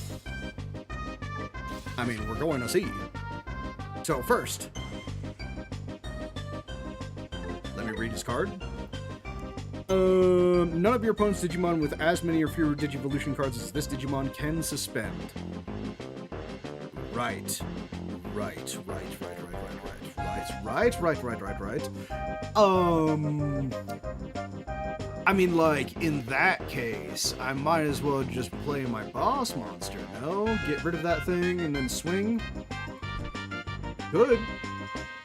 I mean, we're going to see. So first, let me read his card. None of your opponent's Digimon with as many or fewer Digivolution cards as this Digimon can suspend. Right. I mean, like, in that case, I might as well just play my boss monster, no? Get rid of that thing and then swing? Good.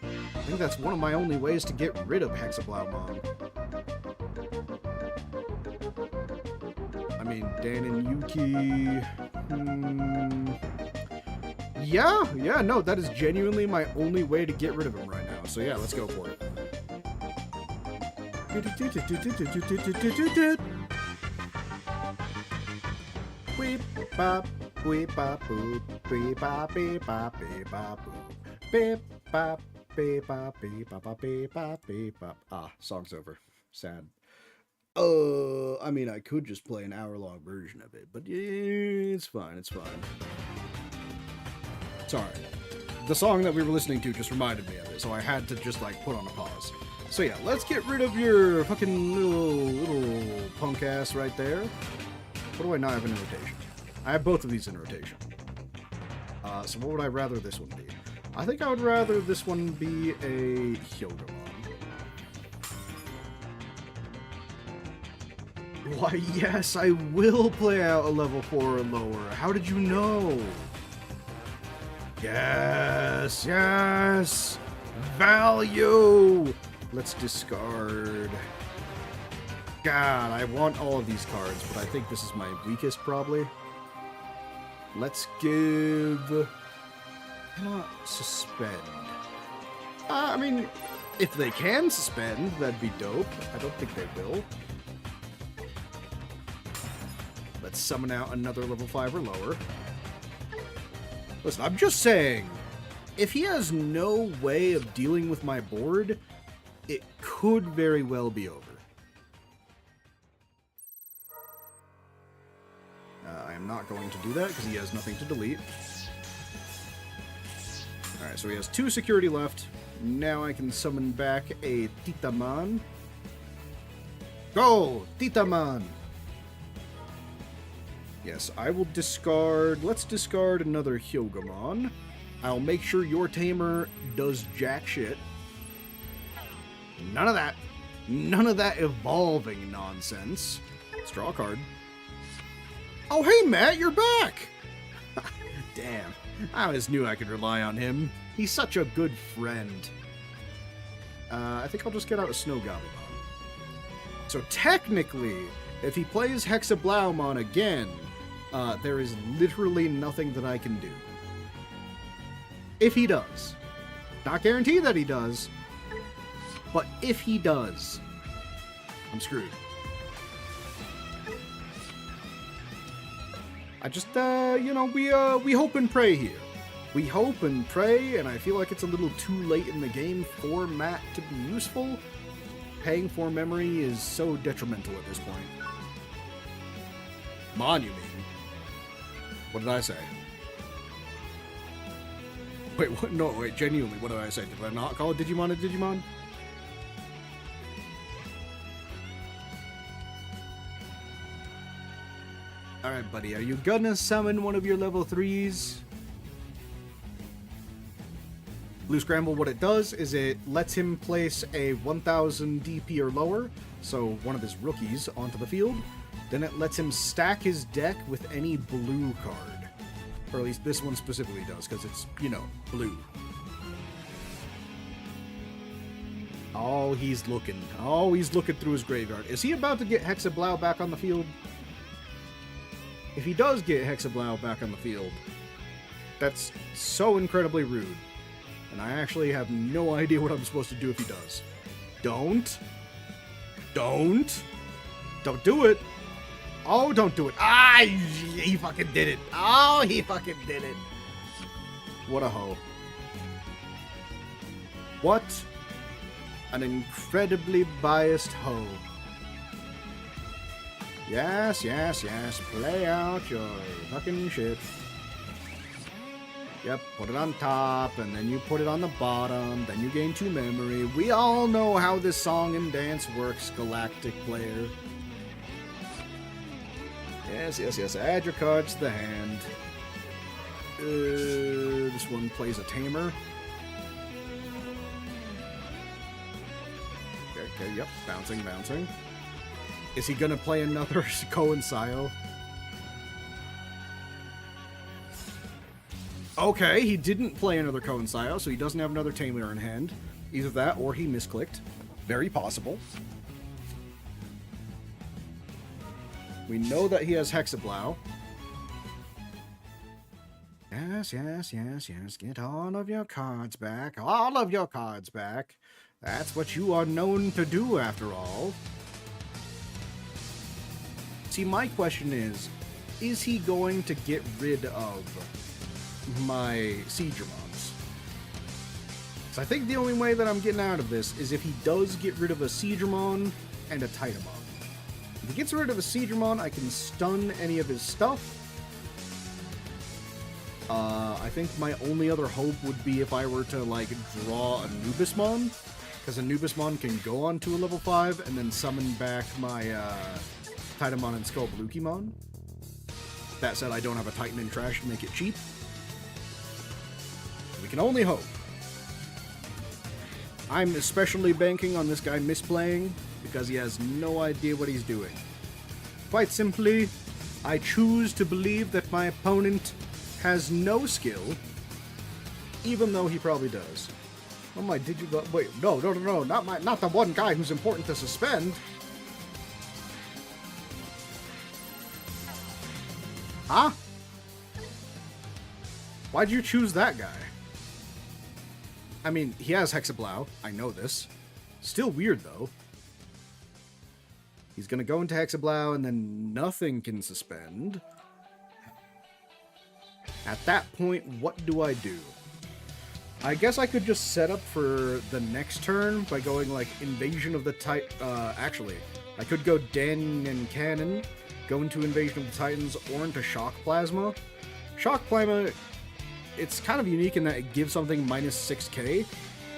I think that's one of my only ways to get rid of Hexablaumon. I mean, Dan and Yuki... Yeah, no, that is genuinely my only way to get rid of him right now. So yeah, let's go for it. Weep bop, weep bop boop, beep bop, beep bop, beep bop boop, beep bop, beep bop, beep bop, beep bop, beep bop. Ah, song's over. Sad. I mean, I could just play an hour-long version of it, but it's fine, it's fine. Sorry. The song that we were listening to just reminded me of it, so I had to just, like, put on a pause. So yeah, let's get rid of your fucking little punk ass right there. What do I not have in rotation? I have both of these in rotation. So what would I rather this one be? I think I would rather this one be a Hyogomon. Why, yes, I will play out a level 4 or lower. How did you know? Yes, yes! Value! Let's discard. God, I want all of these cards, but I think this is my weakest, probably. Let's give... Cannot suspend. I mean, if they can suspend, that'd be dope. I don't think they will. Let's summon out another level 5 or lower. Listen, I'm just saying, if he has no way of dealing with my board, it could very well be over. I am not going to do that because he has nothing to delete. Alright, so he has 2 security left. Now I can summon back a Titamon. Go, Titamon! Yes, I will discard... Let's discard another Hyogomon. I'll make sure your tamer does jack shit. None of that. None of that evolving nonsense. Let's draw a card. Oh, hey, Matt, you're back! Damn. I always knew I could rely on him. He's such a good friend. I think I'll just get out a Snow Gabumon. So technically, if he plays Hexablaumon again, there is literally nothing that I can do. If he does. Not guaranteed that he does, but if he does, I'm screwed. I just, you know, we hope and pray here. We hope and pray, and I feel like it's a little too late in the game for Matt to be useful. Paying for memory is so detrimental at this point. Mon, you mean? What did I say? Wait, what? No, wait, genuinely, what did I say? Did I not call Digimon a Digimon? Alright, buddy, are you gonna summon one of your level 3s? Blue Scramble, what it does is it lets him place a 1000 DP or lower, so one of his rookies, onto the field. Then it lets him stack his deck with any blue card. Or at least this one specifically does, because it's, you know, blue. Oh, he's looking. Oh, he's looking through his graveyard. Is he about to get Hexablow back on the field? If he does get Hexablow back on the field, that's so incredibly rude. And I actually have no idea what I'm supposed to do if he does. Don't do it. Oh, don't do it. Ah, he fucking did it. Oh, he fucking did it. What a hoe. What an incredibly biased hoe. Yes, yes, yes. Play out your fucking shit. Yep, put it on top, and then you put it on the bottom, then you gain 2 memory. We all know how this song and dance works, Galactic player. Yes, yes, yes. Add your cards to the hand. This one plays a Tamer. Okay, yep. Bouncing, bouncing. Is he gonna play another Coincide? Okay, he didn't play another Coincide, so he doesn't have another Tamer in hand. Either that or he misclicked. Very possible. We know that he has Hexablow. Yes, yes, yes, yes. Get all of your cards back. All of your cards back. That's what you are known to do, after all. See, my question is he going to get rid of my Seedramons? So I think the only way that I'm getting out of this is if he does get rid of a Seedramon and a Titamon. If he gets rid of a Seedramon, I can stun any of his stuff. I think my only other hope would be if I were to, like, draw a Nubismon, because a Nubismon can go on to a level 5 and then summon back my Titamon and Skullblukimon. That said, I don't have a Titan in trash to make it cheap. We can only hope. I'm especially banking on this guy misplaying because he has no idea what he's doing. Quite simply, I choose to believe that my opponent has no skill, even though he probably does. Oh my, did you go? Wait, no, not the one guy who's important to suspend. Huh? Why'd you choose that guy? I mean, he has Hexablow. I know this. Still weird, though. He's gonna go into Hexablow, and then nothing can suspend. At that point, what do? I guess I could just set up for the next turn by going, like, Invasion of the actually, I could go Dan and Cannon, go into Invasion of the Titans, or into Shock Plasma. Shock Plasma, it's kind of unique in that it gives something minus 6k,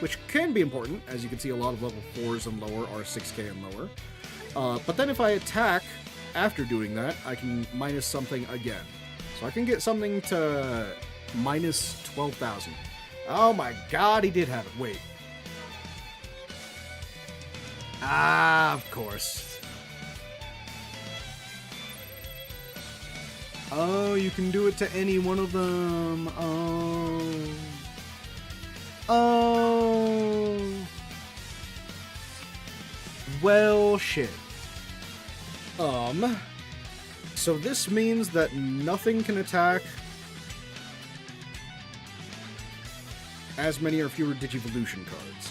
which can be important. As you can see, a lot of level 4s and lower are 6k and lower. But then if I attack after doing that, I can minus something again. So I can get something to minus 12,000. Oh my god, he did have it. Wait. Ah, of course. Oh, you can do it to any one of them. Oh. Oh. Well, shit. So this means that nothing can attack as many or fewer Digivolution cards.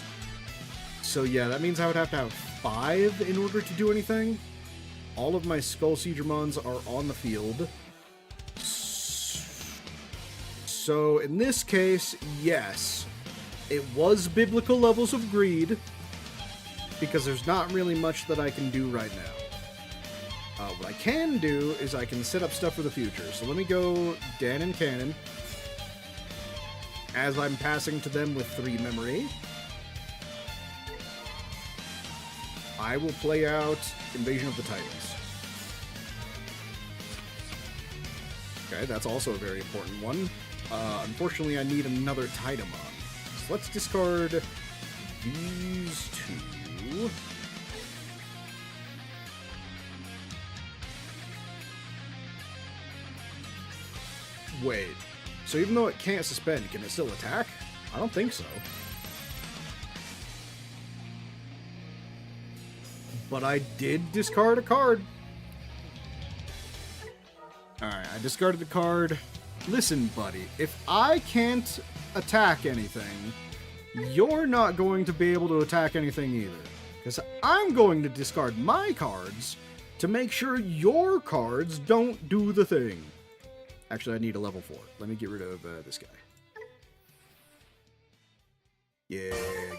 So yeah, that means I would have to have 5 in order to do anything. All of my Skull Siegramons are on the field. So in this case, yes, it was biblical levels of greed, because there's not really much that I can do right now. What I can do is I can set up stuff for the future. So let me go Dan and Cannon, as I'm passing to them with 3 memory. I will play out Invasion of the Titans. Okay, that's also a very important one. Unfortunately, I need another Titamon. So let's discard these 2. Wait, so even though it can't suspend, can it still attack? I don't think so. But I did discard a card. Alright, I discarded the card. Listen, buddy, if I can't attack anything, you're not going to be able to attack anything either. Because I'm going to discard my cards to make sure your cards don't do the thing. Actually, I need a level 4. Let me get rid of this guy. Yeah,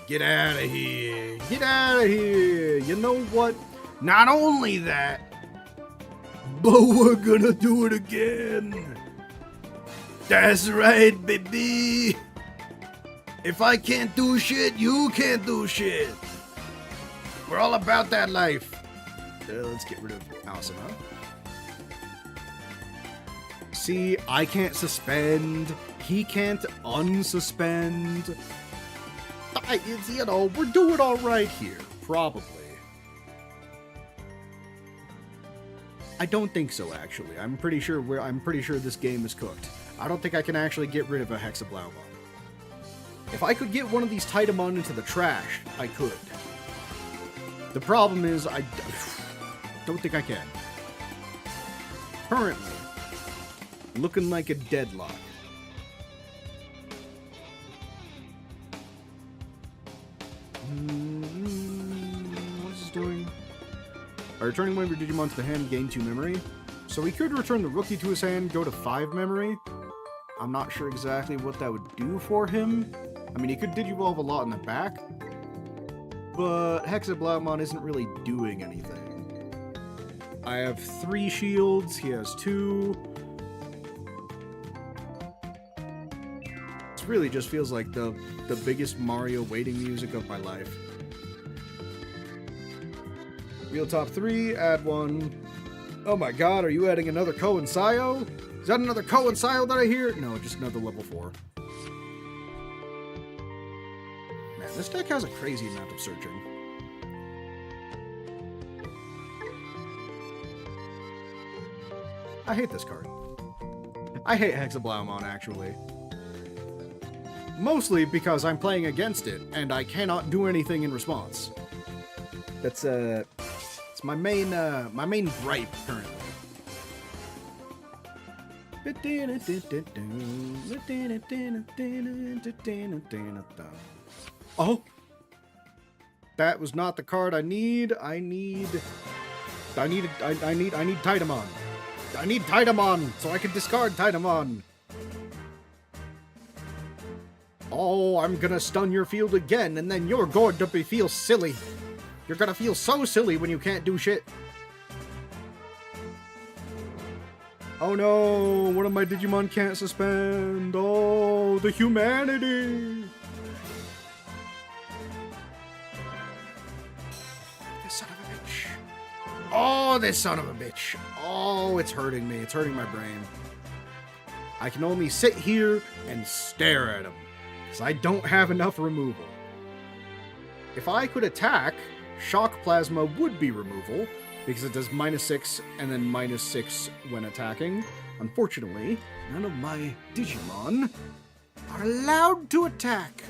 get out of here. Get out of here. You know what? Not only that, but we're gonna do it again. That's right, baby. If I can't do shit, you can't do shit. We're all about that life. Let's get rid of Asuna. See, I can't suspend. He can't unsuspend. You know, we're doing all right here. Probably. I don't think so, actually. I'm pretty sure this game is cooked. I don't think I can actually get rid of a Hexablaumon. If I could get one of these Titamon into the trash, I could. The problem is, I don't think I can. Currently, looking like a deadlock. What is this doing? By returning one of your Digimon to the hand, gain 2 memory. So he could return the rookie to his hand, go to 5 memory. I'm not sure exactly what that would do for him. I mean, he could Digivolve a lot in the back, but Hexablaumon isn't really doing anything. I have 3 shields, he has 2. This really just feels like the biggest Mario waiting music of my life. Wheel top 3, add 1. Oh my god, are you adding another Ko and Sayo? Is that another Ko and Sayo that I hear? No, just another level 4. Man, this deck has a crazy amount of searching. I hate this card. I hate Hexablaumon, actually. Mostly because I'm playing against it, and I cannot do anything in response. That's, it's my main gripe, currently. Oh! That was not the card I need. I need Titamon. I need Titamon, so I can discard Titamon. Oh, I'm gonna stun your field again, and then you're going to feel silly. You're gonna feel so silly when you can't do shit. Oh no, one of my Digimon can't suspend. Oh, the humanity. This son of a bitch. Oh, this son of a bitch. Oh, it's hurting me. It's hurting my brain. I can only sit here and stare at him, because I don't have enough removal. If I could attack, Shock Plasma would be removal, because it does -6 and then -6 when attacking. Unfortunately, none of my Digimon are allowed to attack.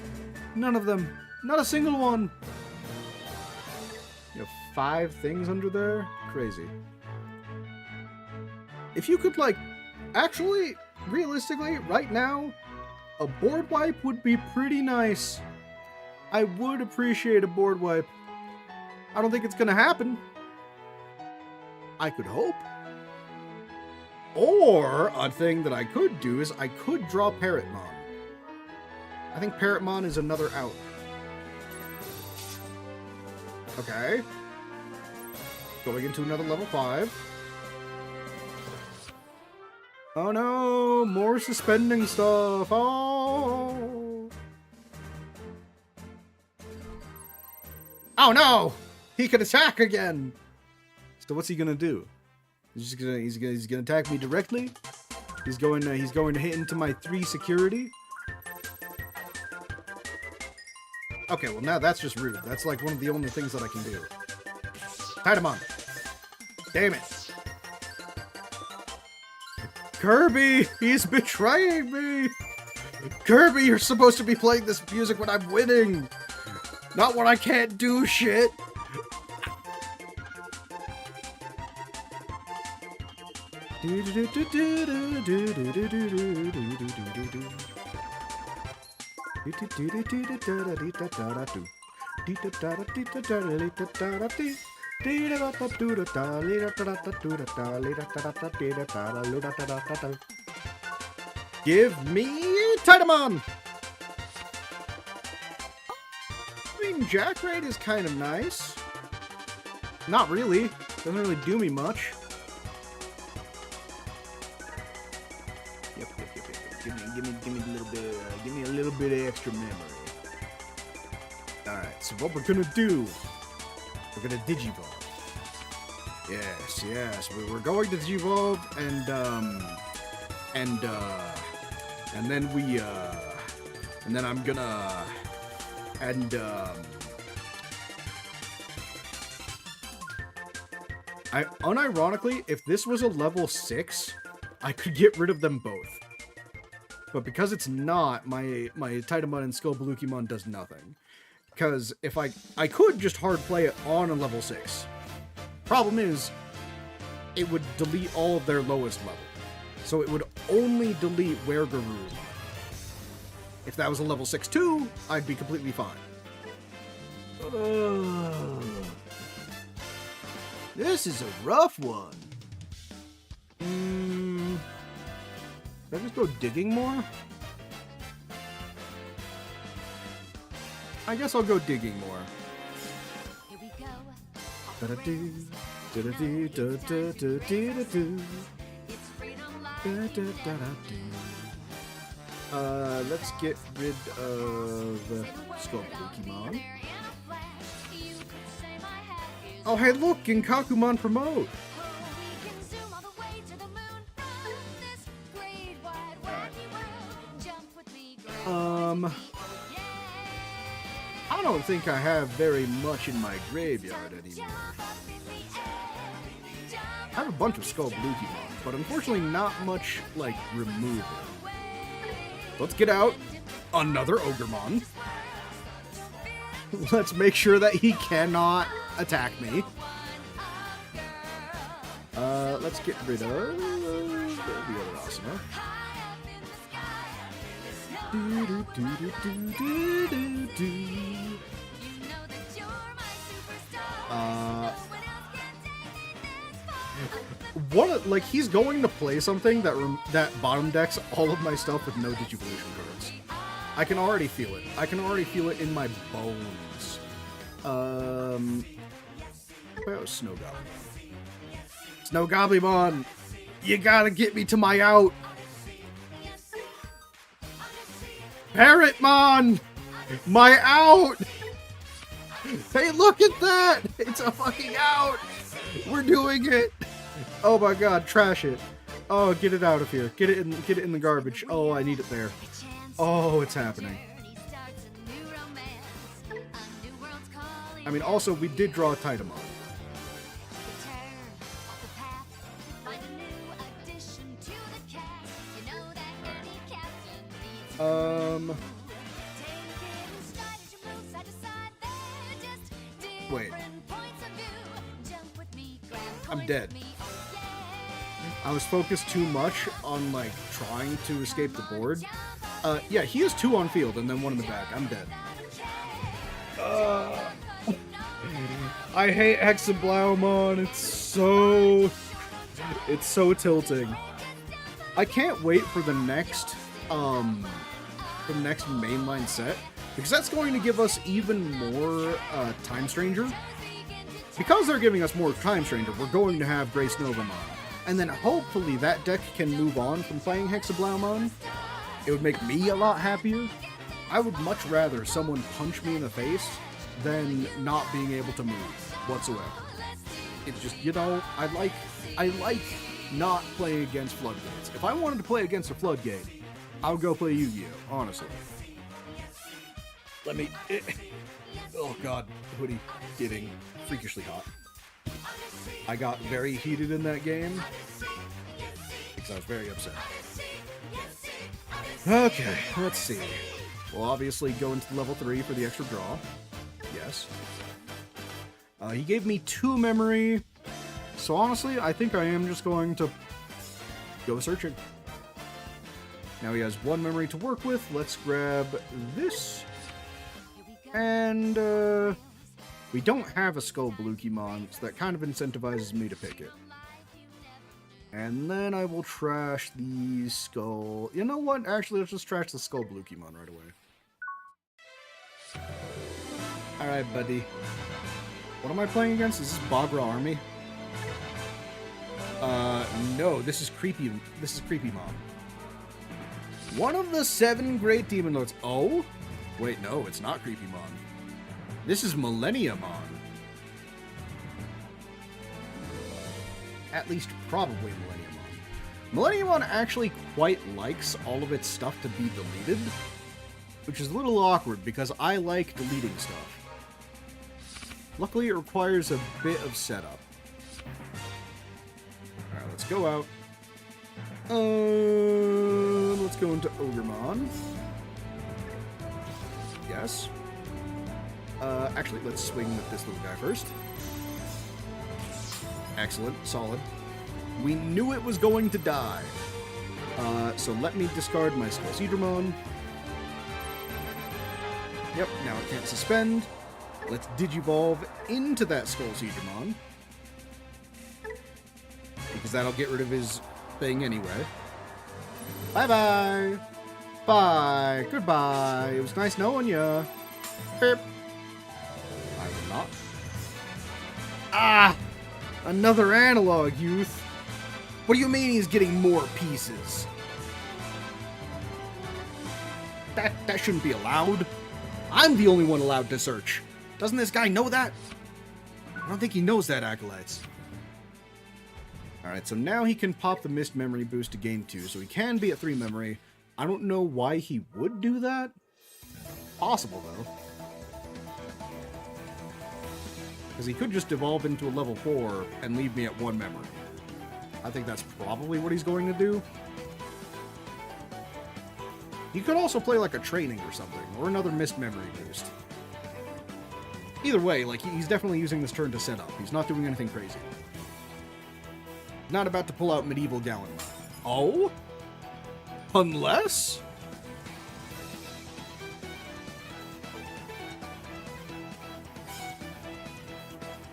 None of them. Not a single one. You have 5 things under there? Crazy. If you could, like, actually, realistically, right now, a board wipe would be pretty nice. I would appreciate a board wipe. I don't think it's gonna happen. I could hope. Or, a thing that I could do is I could draw Parrotmon. I think Parrotmon is another out. Okay. Going into another level 5. Oh no, more suspending stuff. Oh. Oh no! He can attack again. So what's he gonna do? He's gonna attack me directly. He's going to hit into my 3 security. Okay, well now that's just rude. That's like one of the only things that I can do. Titamon. Damn it. Kirby, he's betraying me. Kirby, you're supposed to be playing this music when I'm winning. Not when I can't do shit. Give me Titamon! I mean, Jack Raid is kind of nice. Not really. Doesn't really do me much. Yep. Give me a little bit of extra memory. Alright, so what we're gonna do, we're gonna Digivolve. Yes, we're going to Digivolve, and then I'm gonna, unironically, if this was a level 6, I could get rid of them both. But because it's not, my Titamon and Skullbalukimon does nothing. Because if I could just hard play it on a level 6. Problem is, it would delete all of their lowest level. So it would only delete Wergarurumon. If that was a level 6 too, I'd be completely fine. This is a rough one. Should I just go digging more? I guess I'll go digging more. Here we go. Let's get rid of Skullbalukimon. Oh, hey, look! Ginkakumon promote! I don't think I have very much in my graveyard anymore. I have a bunch of Skullbalukimon, but unfortunately not much, like, removal. Let's get out another Ogremon. Let's make sure that he cannot attack me. Let's get rid of the other Asuna. Like, he's going to play something that bottom decks all of my stuff with no Digivolution cards. I can already feel it. I can already feel it in my bones. Oh, Snow Goblin. Snow Goblin, you gotta get me to my out. Parrotmon! My out! Hey, look at that! It's a fucking out! We're doing it! Oh my god, trash it. Oh, get it out of here. Get it in the garbage. Oh, I need it there. Oh, it's happening. I mean, also, we did draw a Titamon. Wait. I'm dead. I was focused too much on, like, trying to escape the board. Yeah, he has 2 on field and then 1 in the back. I'm dead. I hate Hexablaumon. It's so tilting. I can't wait for the next mainline set, because that's going to give us even more Time Stranger. Because they're giving us more Time Stranger, we're going to have Grace Novamon. And then hopefully that deck can move on from playing Hexablaumon. It would make me a lot happier. I would much rather someone punch me in the face than not being able to move whatsoever. It's just, you know, I like not playing against floodgates. If I wanted to play against a floodgate, I would go play Yu-Gi-Oh, honestly. Let me... Oh god, hoodie getting freakishly hot. I got very heated in that game because I was very upset. Okay, let's see. We'll obviously go into level 3 for the extra draw. Yes. He gave me 2 memory, so honestly, I think I am just going to go searching. Now he has 1 memory to work with. Let's grab this. And, we don't have a Skull Blukimon, so that kind of incentivizes me to pick it. And then I will trash the Skull... You know what? Actually, let's just trash the Skull Blukimon right away. Alright, buddy. What am I playing against? Is this Bagra Army? No, this is Creepy Mom. One of the 7 Great Demon Lords. Oh? Wait, no, it's not Creepy Mom. This is Millenniumon. At least probably Millenniumon. Millenniumon actually quite likes all of its stuff to be deleted, which is a little awkward because I like deleting stuff. Luckily, it requires a bit of setup. Alright, let's go out. Let's go into Ogremon. Yes. Actually, let's swing with this little guy first. Excellent. Solid. We knew it was going to die. So let me discard my Skullseedramon. Yep, now it can't suspend. Let's Digivolve into that Skullseedramon. Because that'll get rid of his thing anyway. Bye-bye! Bye! Goodbye! It was nice knowing ya! Beep. I will not. Ah! Another analog, youth! What do you mean he's getting more pieces? That shouldn't be allowed. I'm the only one allowed to search. Doesn't this guy know that? I don't think he knows that, Acolights. Alright, so now he can pop the Mist Memory boost to gain 2, so he can be at 3 memory. I don't know why he would do that. Possible, though. Because he could just evolve into a level 4 and leave me at 1 memory. I think that's probably what he's going to do. He could also play like a training or something, or another Mist Memory boost. Either way, like, he's definitely using this turn to set up. He's not doing anything crazy. Not about to pull out Medieval Gallon. Oh? Unless?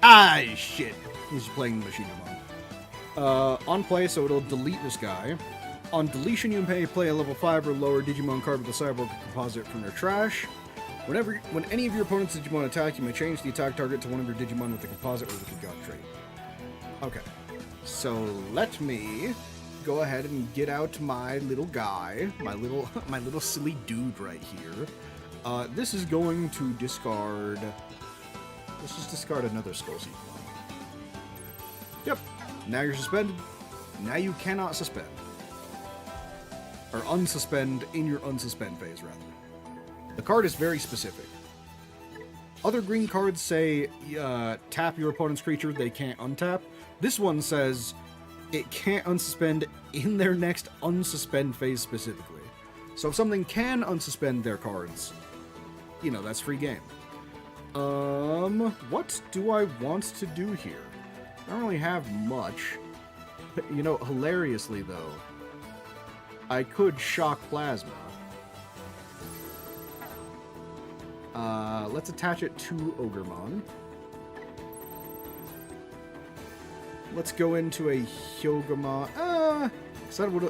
Ah, shit. He's playing the Machinimon. On play, so it'll delete this guy. On deletion, you may play a level 5 or lower Digimon card with a cyborg composite from your trash. When any of your opponent's Digimon attack, you may change the attack target to one of your Digimon with the composite or the God trait. Okay. So let me go ahead and get out my little guy, my little silly dude right here. This is going to discard. Let's just discard another Skullseed. Yep. Now you're suspended. Now you cannot suspend. Or unsuspend in your unsuspend phase, rather. The card is very specific. Other green cards say tap your opponent's creature, they can't untap. This one says it can't unsuspend in their next unsuspend phase specifically. So if something can unsuspend their cards, you know, that's free game. What do I want to do here? I don't really have much. You know, hilariously though, I could shock plasma. Let's attach it to Ogremon. Let's go into a Hyogomon.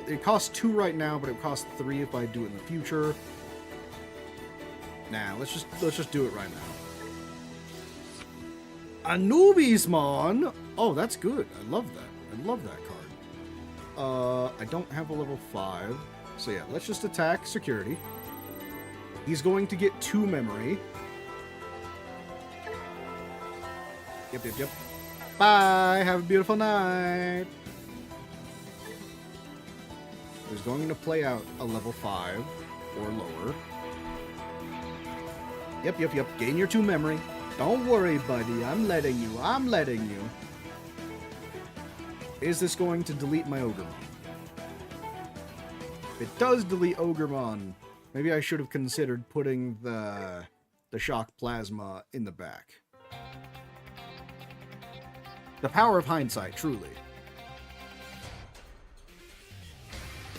It costs 2 right now, but it costs 3 if I do it in the future. Nah, let's just do it right now. Anubismon! Oh, that's good. I love that. I love that card. I don't have a level 5. So yeah, let's just attack security. He's going to get 2 memory. Yep. Bye! Have a beautiful night! He's going to play out a level 5 or lower. Yep. Gain your 2 memory. Don't worry, buddy. I'm letting you. Is this going to delete my Ogremon? It does delete Ogremon. Maybe I should have considered putting the shock plasma in the back. The power of hindsight, truly.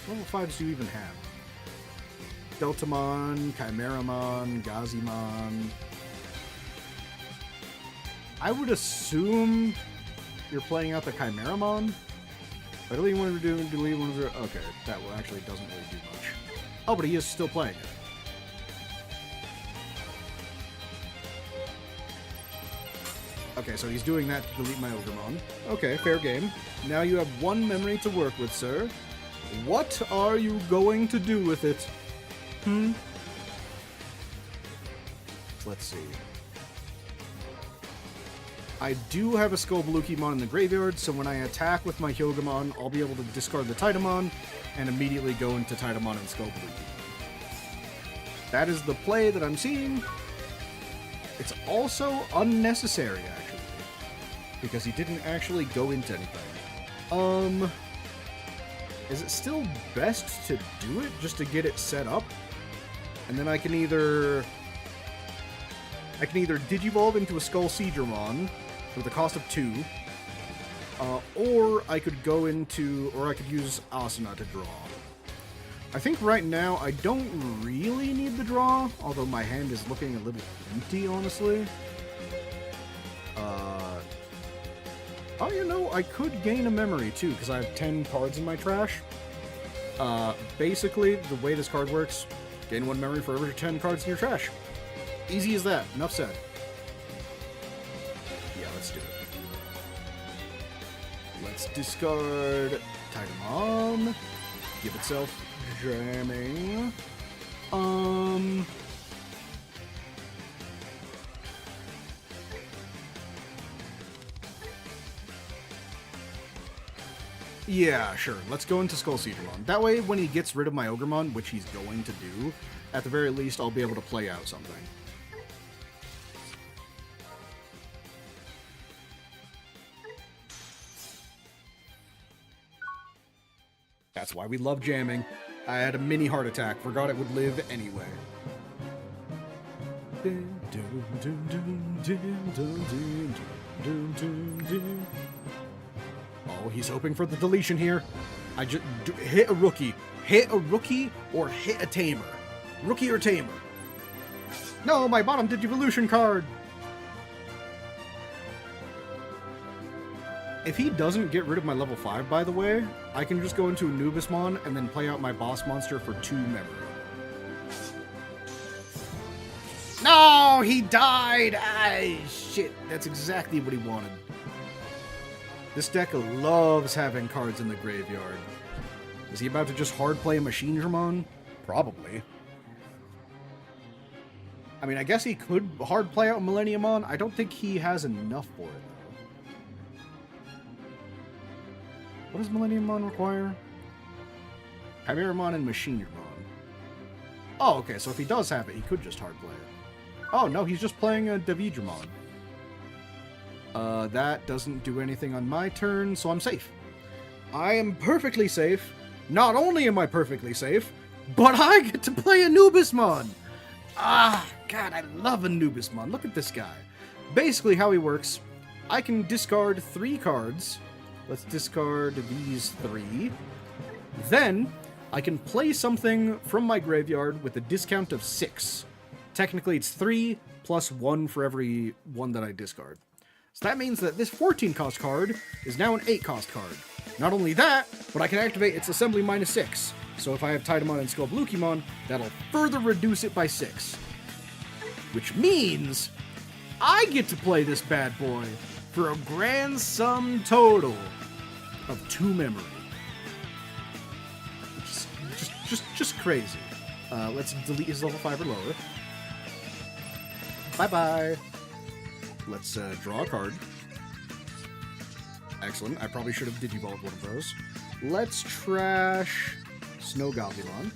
What level 5s do you even have? Deltamon, Chimeramon, Gazimon. I would assume you're playing out the Chimeramon. I really want to delete one of the... Okay, that actually doesn't really do much. Oh, but he is still playing it. Okay, so he's doing that to delete my Ogremon. Okay, fair game. Now you have 1 memory to work with, sir. What are you going to do with it? Let's see. I do have a Skullbalukimon in the graveyard, so when I attack with my Hyogomon, I'll be able to discard the Titamon and immediately go into Titamon and Skullbaluki. That is the play that I'm seeing. It's also unnecessary, actually, because he didn't actually go into anything. Is it still best to do it just to get it set up? And then I can either Digivolve into a Skull Seedramon for the cost of 2, or I could use Asuna to draw. I think right now I don't really need the draw, although my hand is looking a little empty, honestly. Oh, you know, I could gain a memory, too, because I have 10 cards in my trash. Basically, the way this card works, gain 1 memory for every 10 cards in your trash. Easy as that. Enough said. Yeah, let's do it. Let's discard Titamon. Give itself jamming. Yeah, sure. Let's go into Skull Seedramon. That way, when he gets rid of my Ogremon, which he's going to do, at the very least, I'll be able to play out something. That's why we love jamming. I had a mini heart attack. Forgot it would live anyway. Oh, he's hoping for the deletion here. I just hit a rookie. Hit a rookie or hit a tamer. Rookie or tamer. No, my bottom Digivolution card. If he doesn't get rid of my level 5, by the way, I can just go into Anubismon and then play out my boss monster for 2 memory. No, he died! Ah, shit, that's exactly what he wanted. This deck loves having cards in the graveyard. Is he about to just hard play a Machine Dramon? Probably. I mean, I guess he could hard play out Millenniumon. I don't think he has enough for it, though. What does Millenniumon require? Chimeramon and Machine Dramon. Oh, okay, so if he does have it, he could just hard play it. Oh, no, he's just playing a Diaboromon. That doesn't do anything on my turn, so I'm safe. I am perfectly safe. Not only am I perfectly safe, but I get to play Anubismon! Ah, God, I love Anubismon. Look at this guy. Basically, how he works, I can discard 3 cards, Let's discard these 3. Then, I can play something from my graveyard with a discount of 6. Technically, it's 3 plus 1 for every one that I discard. So that means that this 14-cost card is now an 8-cost card. Not only that, but I can activate its assembly -6. So if I have Tidamon and Skullblukimon, that'll further reduce it by 6. Which means I get to play this bad boy for a grand sum total of 2 memory. Just crazy. Let's delete his level 5 or lower. Bye-bye. Let's draw a card. Excellent. I probably should have Digivolved one of those. Let's trash Snow Goblin.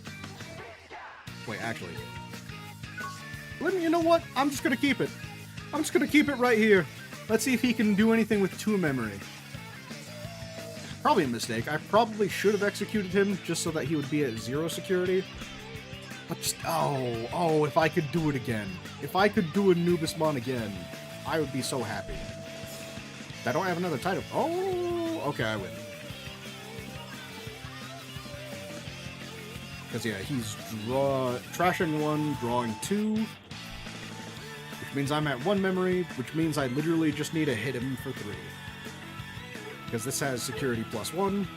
Wait, actually. You know what? I'm just going to keep it. I'm just going to keep it right here. Let's see if he can do anything with 2 memory. Probably a mistake. I probably should have executed him just so that he would be at 0 security. But just, if I could do it again. If I could do Anubismon again, I would be so happy. I don't have another title. Oh, okay, I win. Because, yeah, he's trashing 1, drawing 2. Which means I'm at 1 memory, which means I literally just need to hit him for 3. Because this has security +1.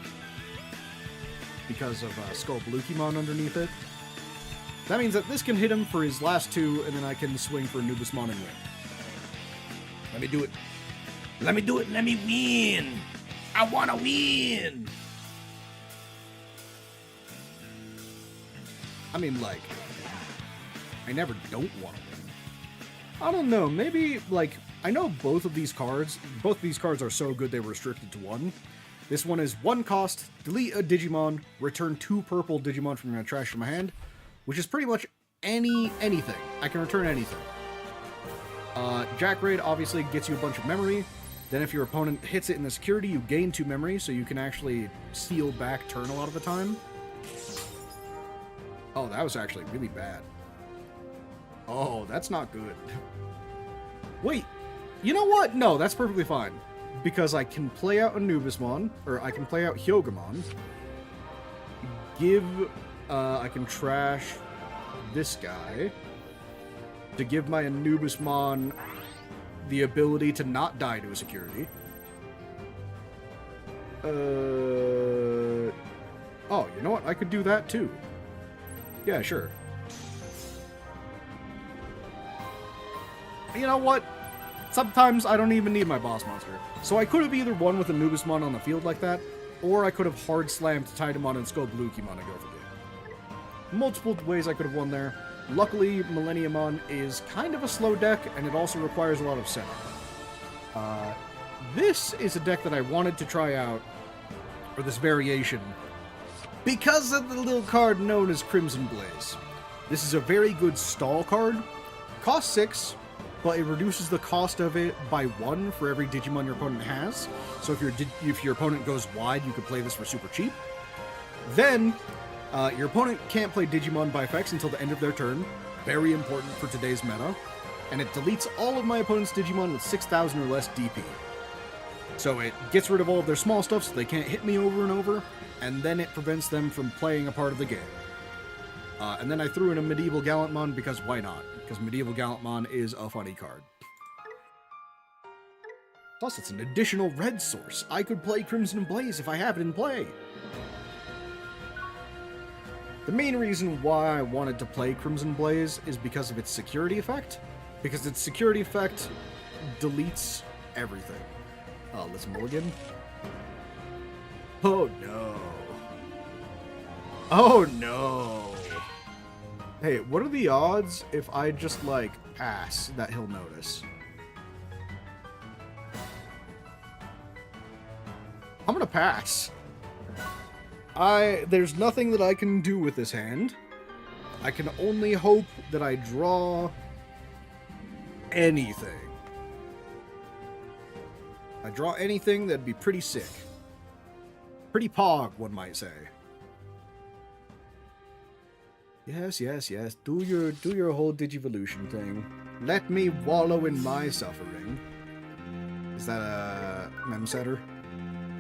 Because of Skullblukimon underneath it. That means that this can hit him for his last 2, and then I can swing for Anubismon and win. Let me do it. Let me do it. Let me win. I want to win. I mean, like, I never don't want to win. I don't know. Maybe, like, I know both of these cards are so good they were restricted to 1. This one is 1 cost, delete a Digimon, return 2 purple Digimon from your trash from my hand, which is pretty much anything. I can return anything. Jack Raid obviously gets you a bunch of memory. Then if your opponent hits it in the security, you gain 2 memory, so you can actually steal back turn a lot of the time. Oh, that was actually really bad. Oh, that's not good. Wait, you know what? No, that's perfectly fine. Because I can play out Anubismon, or I can play out Hyogomon. I can trash this guy to give my Anubismon the ability to not die to a security. Oh, you know what? I could do that too. Yeah, sure. You know what? Sometimes I don't even need my boss monster. So I could have either won with Anubismon on the field like that, or I could have hard slammed Tidamon and Skullblukimon to go for the multiple ways I could have won there. Luckily, Millenniumon is kind of a slow deck, and it also requires a lot of setup. This is a deck that I wanted to try out, or this variation, because of the little card known as Crimson Blaze. This is a very good stall card. Costs 6, but it reduces the cost of it by 1 for every Digimon your opponent has. So if your opponent goes wide, you could play this for super cheap. Then, your opponent can't play Digimon by effects until the end of their turn. Very important for today's meta. And it deletes all of my opponent's Digimon with 6,000 or less DP. So it gets rid of all of their small stuff so they can't hit me over and over, and then it prevents them from playing a part of the game. And then I threw in a Medieval Gallantmon because why not? Because Medieval Gallantmon is a funny card. Plus, it's an additional red source. I could play Crimson Blaze if I have it in play. The main reason why I wanted to play Crimson Blaze is because of its security effect. Because its security effect deletes everything. Let's mulligan. Oh no. Oh no. Hey, what are the odds if I just, like, pass that he'll notice? I'm gonna pass. There's nothing that I can do with this hand. I can only hope that I draw anything. I draw anything, that'd be pretty sick. Pretty pog, one might say. Yes, yes, yes. Do your whole Digivolution thing. Let me wallow in my suffering. Is that a mem setter?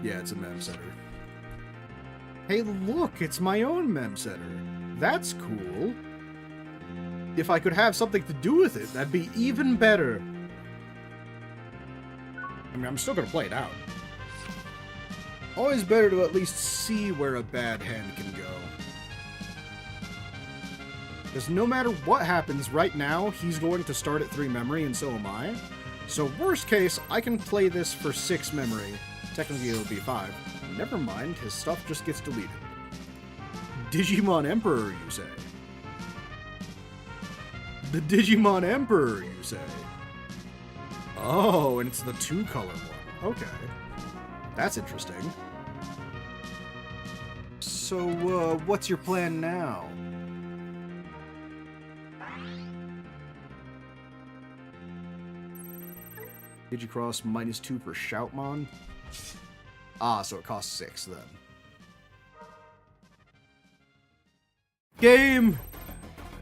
Yeah, it's a mem setter. Hey, look, it's my own mem setter. That's cool. If I could have something to do with it, that'd be even better. I mean, I'm still gonna play it out. Always better to at least see where a bad hand can go. Because no matter what happens right now, he's going to start at 3 memory, and so am I. So worst case, I can play this for 6 memory. Technically it'll be 5. Never mind, his stuff just gets deleted. Digimon Emperor, you say? The Digimon Emperor, you say? Oh, and it's the 2-color one. Okay. That's interesting. So, what's your plan now? Digicross -2 for Shoutmon. Ah, so it costs 6 then. Game!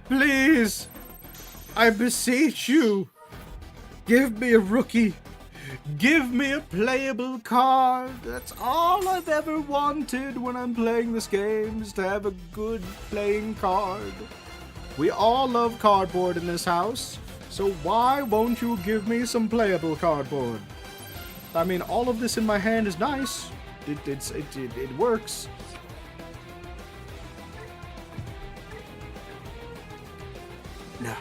Please! I beseech you! Give me a rookie! Give me a playable card! That's all I've ever wanted when I'm playing this game, is to have a good playing card. We all love cardboard in this house, so why won't you give me some playable cardboard? I mean, all of this in my hand is nice. It works. No.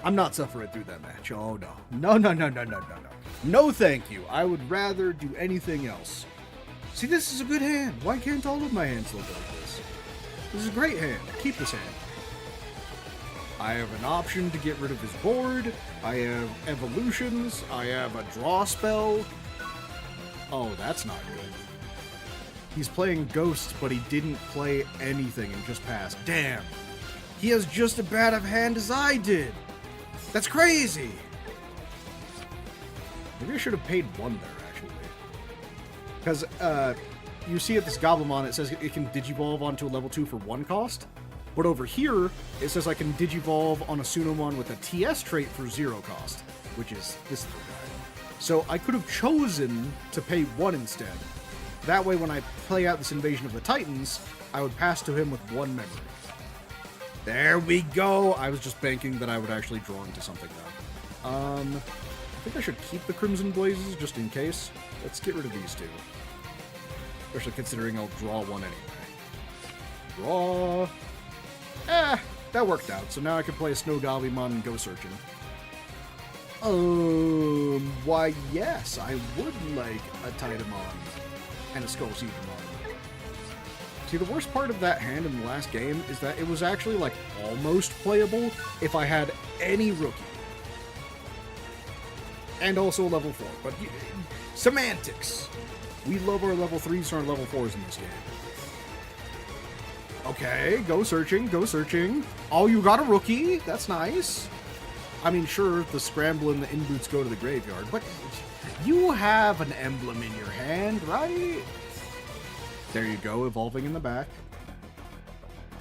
I'm not suffering through that match. Oh, no. No. No, thank you. I would rather do anything else. See, this is a good hand. Why can't all of my hands look like this? This is a great hand. Keep this hand. I have an option to get rid of his board. I have evolutions. I have a draw spell. Oh, that's not good. He's playing Ghost, but he didn't play anything and just passed. Damn. He has just as bad of hand as I did. That's crazy. Maybe I should have paid 1 there, actually. Because, you see at this Goblimon, it says it can Digivolve onto a level 2 for 1 cost. But over here, it says I can Digivolve on a Sunomon with a TS trait for 0 cost, which is this little guy. So I could have chosen to pay 1 instead. That way, when I play out this Invasion of the Titans, I would pass to him with 1 memory. There we go! I was just banking that I would actually draw into something, though. I think I should keep the Crimson Blazes, just in case. Let's get rid of these 2. Especially considering I'll draw 1 anyway. Draw... that worked out. So now I can play a Snow Goblimon and go searching. Why, yes, I would like a Titamon and a Skull Seedramon. See, the worst part of that hand in the last game is that it was actually, like, almost playable if I had any rookie. And also level 4, but semantics! We love our level 3s and our level 4s in this game. Okay, go searching, go searching. Oh, you got a rookie? That's nice. I mean, sure, the Scramble and the In-Boots go to the graveyard, but you have an emblem in your hand, right? There you go, evolving in the back.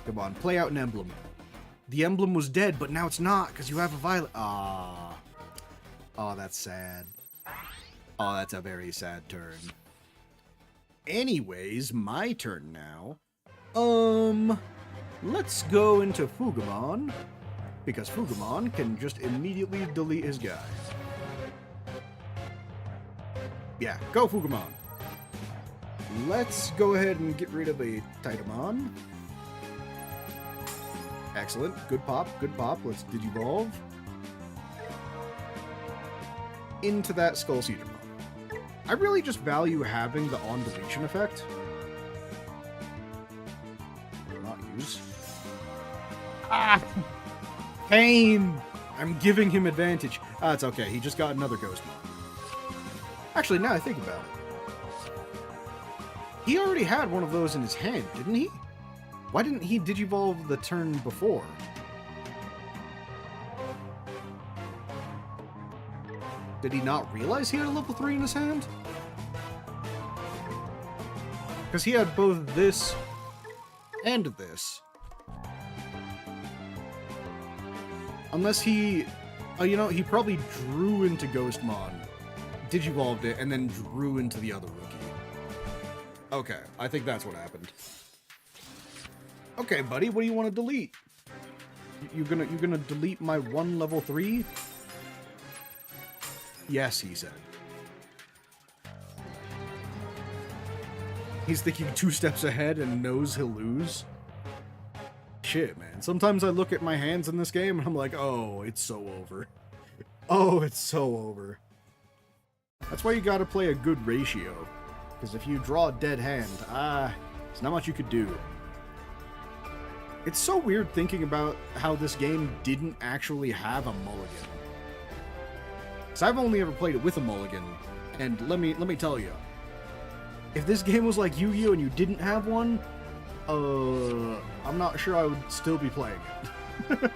Come on, play out an emblem. The emblem was dead, but now it's not, because you have a violet. Ah. Oh, that's sad. Oh, that's a very sad turn. Anyways, my turn now. Let's go into Fugamon, because Fugamon can just immediately delete his guy. Yeah, go Fugamon. Let's go ahead and get rid of a Titamon. Excellent. Good pop, good pop. Let's Digivolve into that Skull Seedramon. I really just value having the on-deletion effect. Not use. Ah! Pain! I'm giving him advantage. Ah, it's okay. He just got another Ghostmon. Actually, now I think about it. He already had one of those in his hand, didn't he? Why didn't he Digivolve the turn before? Did he not realize he had a level 3 in his hand? Because he had both this and this. Unless he... you know, he probably drew into Ghostmon digivolved it, and then drew into the other rookie. Okay, I think that's what happened. Okay, buddy, what do you want to delete? You're gonna delete my 1 level 3? Yes, he said. He's thinking 2 steps ahead and knows he'll lose. Shit, man. Sometimes I look at my hands in this game and I'm like, oh, it's so over. Oh, it's so over. That's why you gotta play a good ratio. Because if you draw a dead hand, there's not much you could do. It's so weird thinking about how this game didn't actually have a mulligan. Because I've only ever played it with a mulligan, and let me tell you, if this game was like Yu-Gi-Oh! And you didn't have one, I'm not sure I would still be playing it.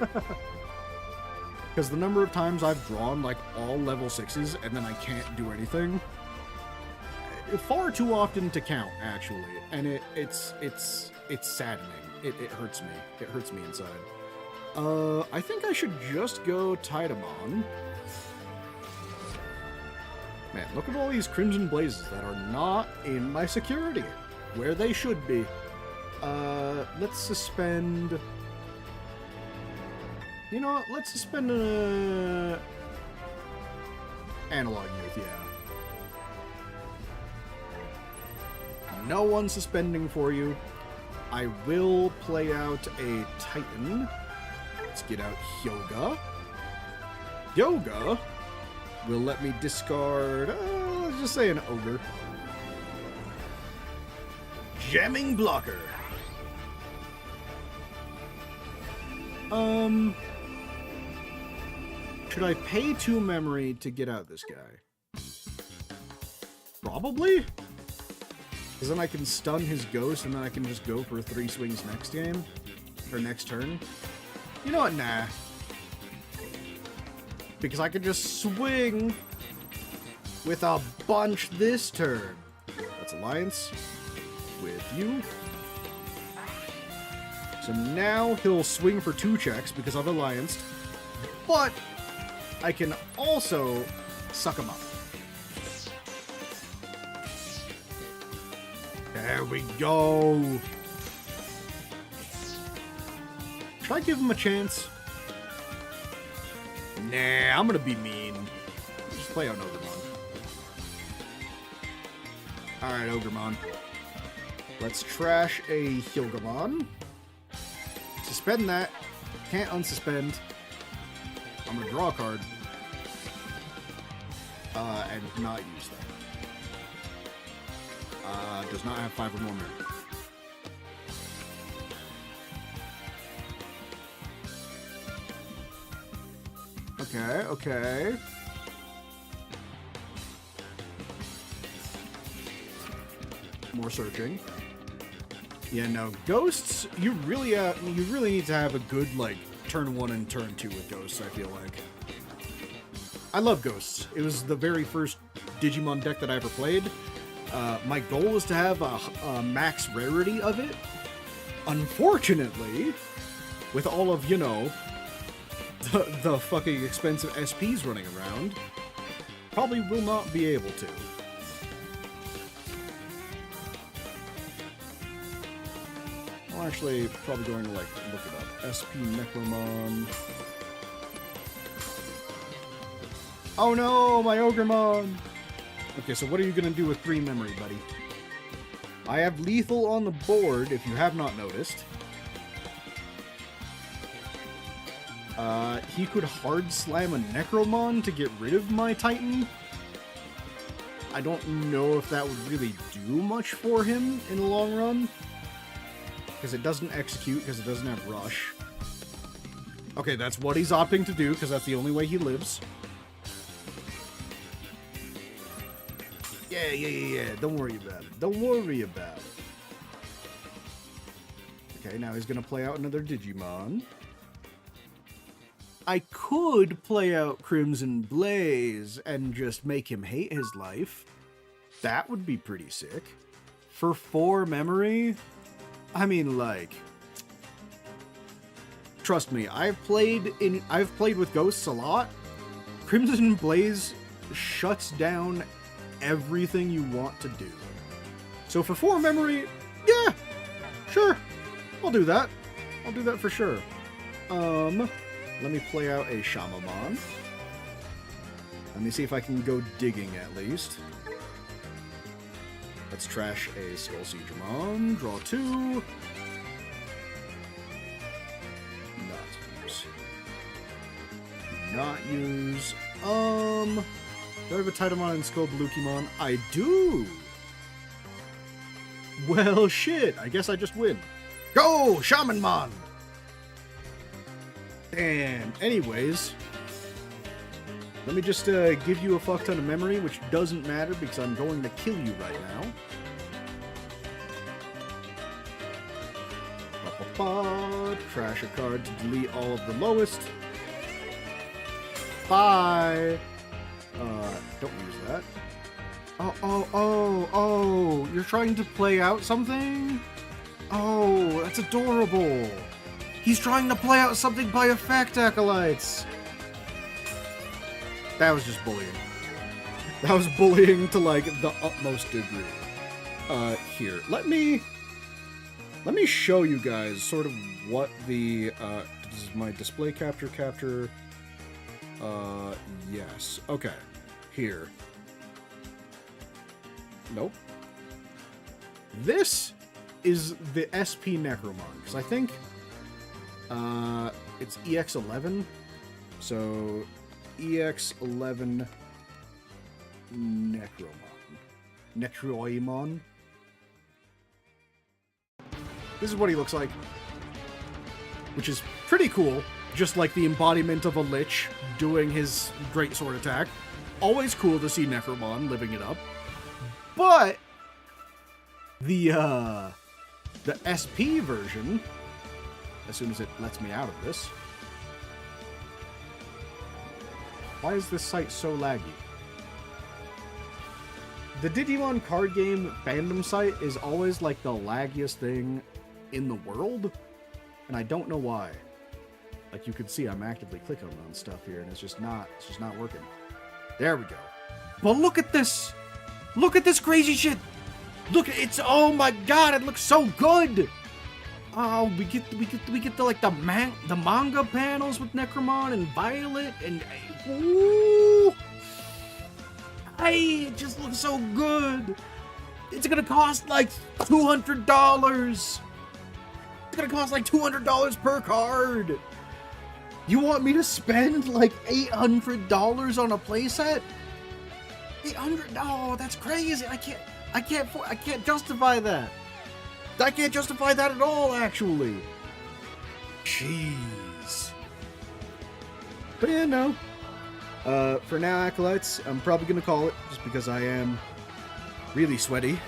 Because the number of times I've drawn like all level 6s and then I can't do anything, far too often to count, actually, and it's saddening. It hurts me. It hurts me inside. I think I should just go Diaboromon. Man, look at all these Crimson Blazes that are not in my security, where they should be. Let's suspend... You know what? Let's suspend Analog Youth, yeah. No one suspending for you. I will play out a Titan. Let's get out Hyuga. Hyuga will let me discard, let's just say an Ogre. Jamming Blocker. Should I pay 2 memory to get out this guy? Probably? Because then I can stun his ghost, and then I can just go for 3 swings next game. Or next turn. You know what? Nah. Because I can just swing with a bunch this turn. That's Alliance with you. So now he'll swing for 2 checks because I've Allianced. But I can also suck him up. There we go. Should I give him a chance? Nah, I'm gonna be mean. Just play out Ogremon. Alright, Ogremon. Let's trash a Hyugamon. Suspend that. Can't unsuspend. I'm gonna draw a card. And not use that. Does not have 5 or more memory. Okay, okay. More searching. Yeah, no, ghosts. You really need to have a good like turn 1 and turn 2 with ghosts. I feel like. I love ghosts. It was the very first Digimon deck that I ever played. My goal was to have a max rarity of it. Unfortunately, with all of, you know, the fucking expensive SPs running around, probably will not be able to. I'm actually probably going to, like, look it up. SP Necromon. Oh no, my Ogremon! Okay, so what are you going to do with 3 memory, buddy? I have lethal on the board, if you have not noticed. He could hard slam a Necromon to get rid of my Titan. I don't know if that would really do much for him in the long run. Because it doesn't execute, because it doesn't have rush. Okay, that's what he's opting to do, because that's the only way he lives. Yeah. Don't worry about it. Don't worry about it. Okay, now he's going to play out another Digimon. I could play out Crimson Blaze and just make him hate his life. That would be pretty sick. For 4 memory? I mean, like... Trust me, I've played with ghosts a lot. Crimson Blaze shuts down everything you want to do. So for 4 memory, yeah, sure, I'll do that. I'll do that for sure. Let me play out a Shamamon. Let me see if I can go digging at least. Let's trash a Skull Siegramon. Draw 2. Not use. Not use. Do I have a Titamon and Skull Blukimon? I do! Well, shit. I guess I just win. Go, Shamanmon! And anyways, let me just give you a fuck ton of memory, which doesn't matter because I'm going to kill you right now. Trash a card to delete all of the lowest. Bye! Don't use that. Oh, you're trying to play out something? Oh, that's adorable. He's trying to play out something by effect, Acolights. That was just bullying. That was bullying to, like, the utmost degree. Here, let me show you guys sort of what the, this is my display capture, yes. Okay. Here. Nope. This is the SP Necromon, because I think, it's EX11, so EX11 Necroimon. This is what he looks like, which is pretty cool, just like the embodiment of a Lich doing his great sword attack. Always cool to see Necromon living it up. But the SP version, as soon as it lets me out of this. Why is this site so laggy? The Digimon card game fandom site is always like the laggiest thing in the world, and I don't know why. Like you can see, I'm actively clicking on stuff here, and it's just not working. There we go. But look at this! Look at this crazy shit! Look, it's, oh my god, it looks so good! Oh, we get the like the manga panels with Necromon and Violet and ooh, hey, it just looks so good. It's gonna cost like $200. It's gonna cost like $200 per card. You want me to spend like $800 on a playset? 800? No, that's crazy. I can't justify that. I can't justify that at all, actually. Jeez. But yeah, no. For now, Acolights, I'm probably gonna call it, just because I am really sweaty.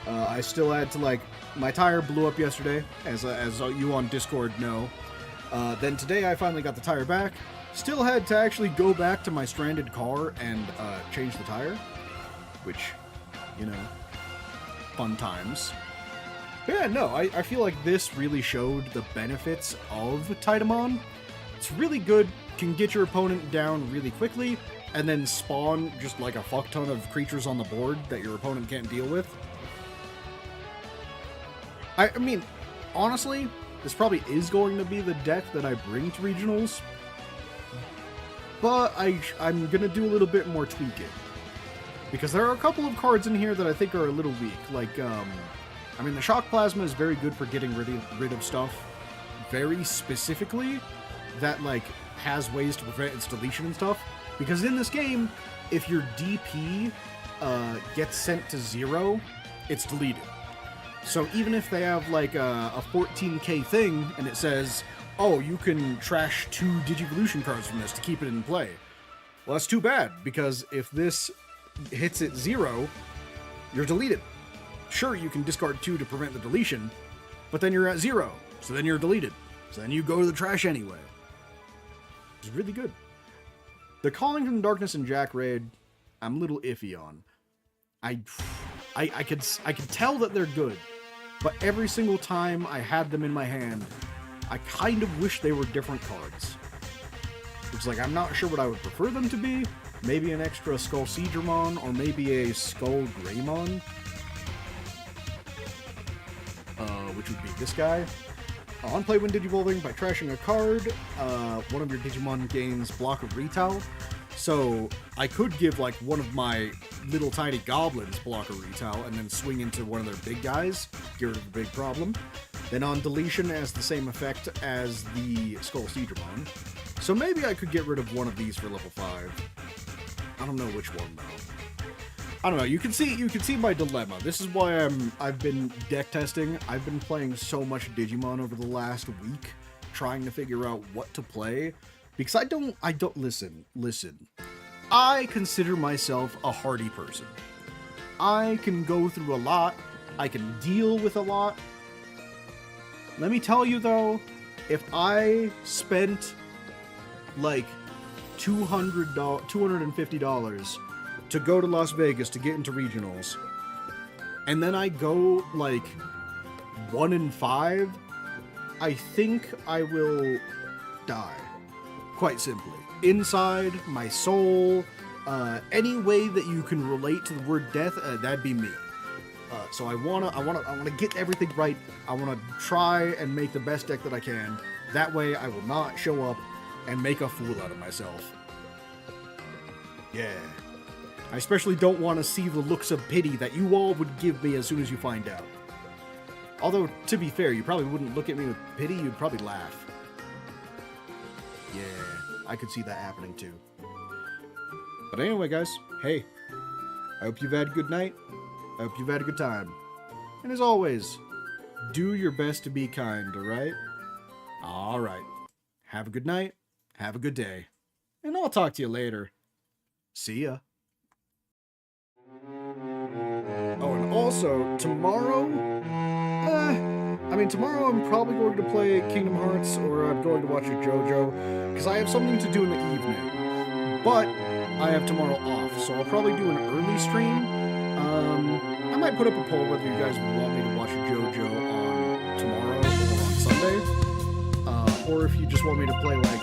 I still had to, like, my tire blew up yesterday, as you on Discord know. Then today I finally got the tire back. Still had to actually go back to my stranded car and change the tire, which, you know, fun times. But yeah, no, I feel like this really showed the benefits of Titamon. It's really good, can get your opponent down really quickly, and then spawn just like a fuck ton of creatures on the board that your opponent can't deal with. I mean, honestly, this probably is going to be the deck that I bring to regionals, but I'm gonna do a little bit more tweaking. Because there are a couple of cards in here that I think are a little weak, like, I mean, the Shock Plasma is very good for getting rid of stuff very specifically that, like, has ways to prevent its deletion and stuff. Because in this game, if your DP gets sent to 0, it's deleted. So even if they have, like, a 14k thing, and it says, oh, you can trash 2 Digivolution cards from this to keep it in play. Well, that's too bad, because if this hits at 0, you're deleted. Sure, you can discard 2 to prevent the deletion, but then you're at 0, so then you're deleted. So then you go to the trash anyway. It's really good. The Calling from Darkness and Jack Raid, I'm a little iffy on. I could tell that they're good, but every single time I had them in my hand, I kind of wish they were different cards. It's like, I'm not sure what I would prefer them to be, maybe an extra Skull Seedramon, or maybe a Skull Greymon, which would be this guy. On play when Digivolving by trashing a card, one of your Digimon gains block of retail. So I could give like one of my little tiny goblins block of retail and then swing into one of their big guys, get rid of the big problem. Then on deletion has the same effect as the Skull Seedramon. So maybe I could get rid of one of these for level 5. I don't know which one though. I don't know. You can see my dilemma. This is why I've been deck testing. I've been playing so much Digimon over the last week, trying to figure out what to play, because I don't listen. I consider myself a hardy person. I can go through a lot. I can deal with a lot. Let me tell you though, if I spent like $250 to go to Las Vegas to get into regionals, and then I go like 1-5, I think I will die. Quite simply. Inside, my soul, any way that you can relate to the word death, that'd be me. So I wanna get everything right. I wanna try and make the best deck that I can. That way I will not show up and make a fool out of myself. Yeah. I especially don't want to see the looks of pity that you all would give me as soon as you find out. Although, to be fair, you probably wouldn't look at me with pity, you'd probably laugh. Yeah, I could see that happening too. But anyway, guys, hey, I hope you've had a good night. I hope you've had a good time. And as always, do your best to be kind, alright? Alright. Have a good night, have a good day, and I'll talk to you later. See ya. Oh, and also, tomorrow, tomorrow I'm probably going to play Kingdom Hearts, or I'm going to watch a JoJo, because I have something to do in the evening. But I have tomorrow off, so I'll probably do an early stream. I might put up a poll whether you guys would want me to watch a JoJo on tomorrow or on Sunday, or if you just want me to play, like,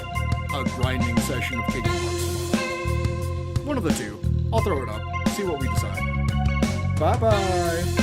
a grinding session of Kingdom Hearts. One of the two. I'll throw it up, see what we decide. Bye-bye!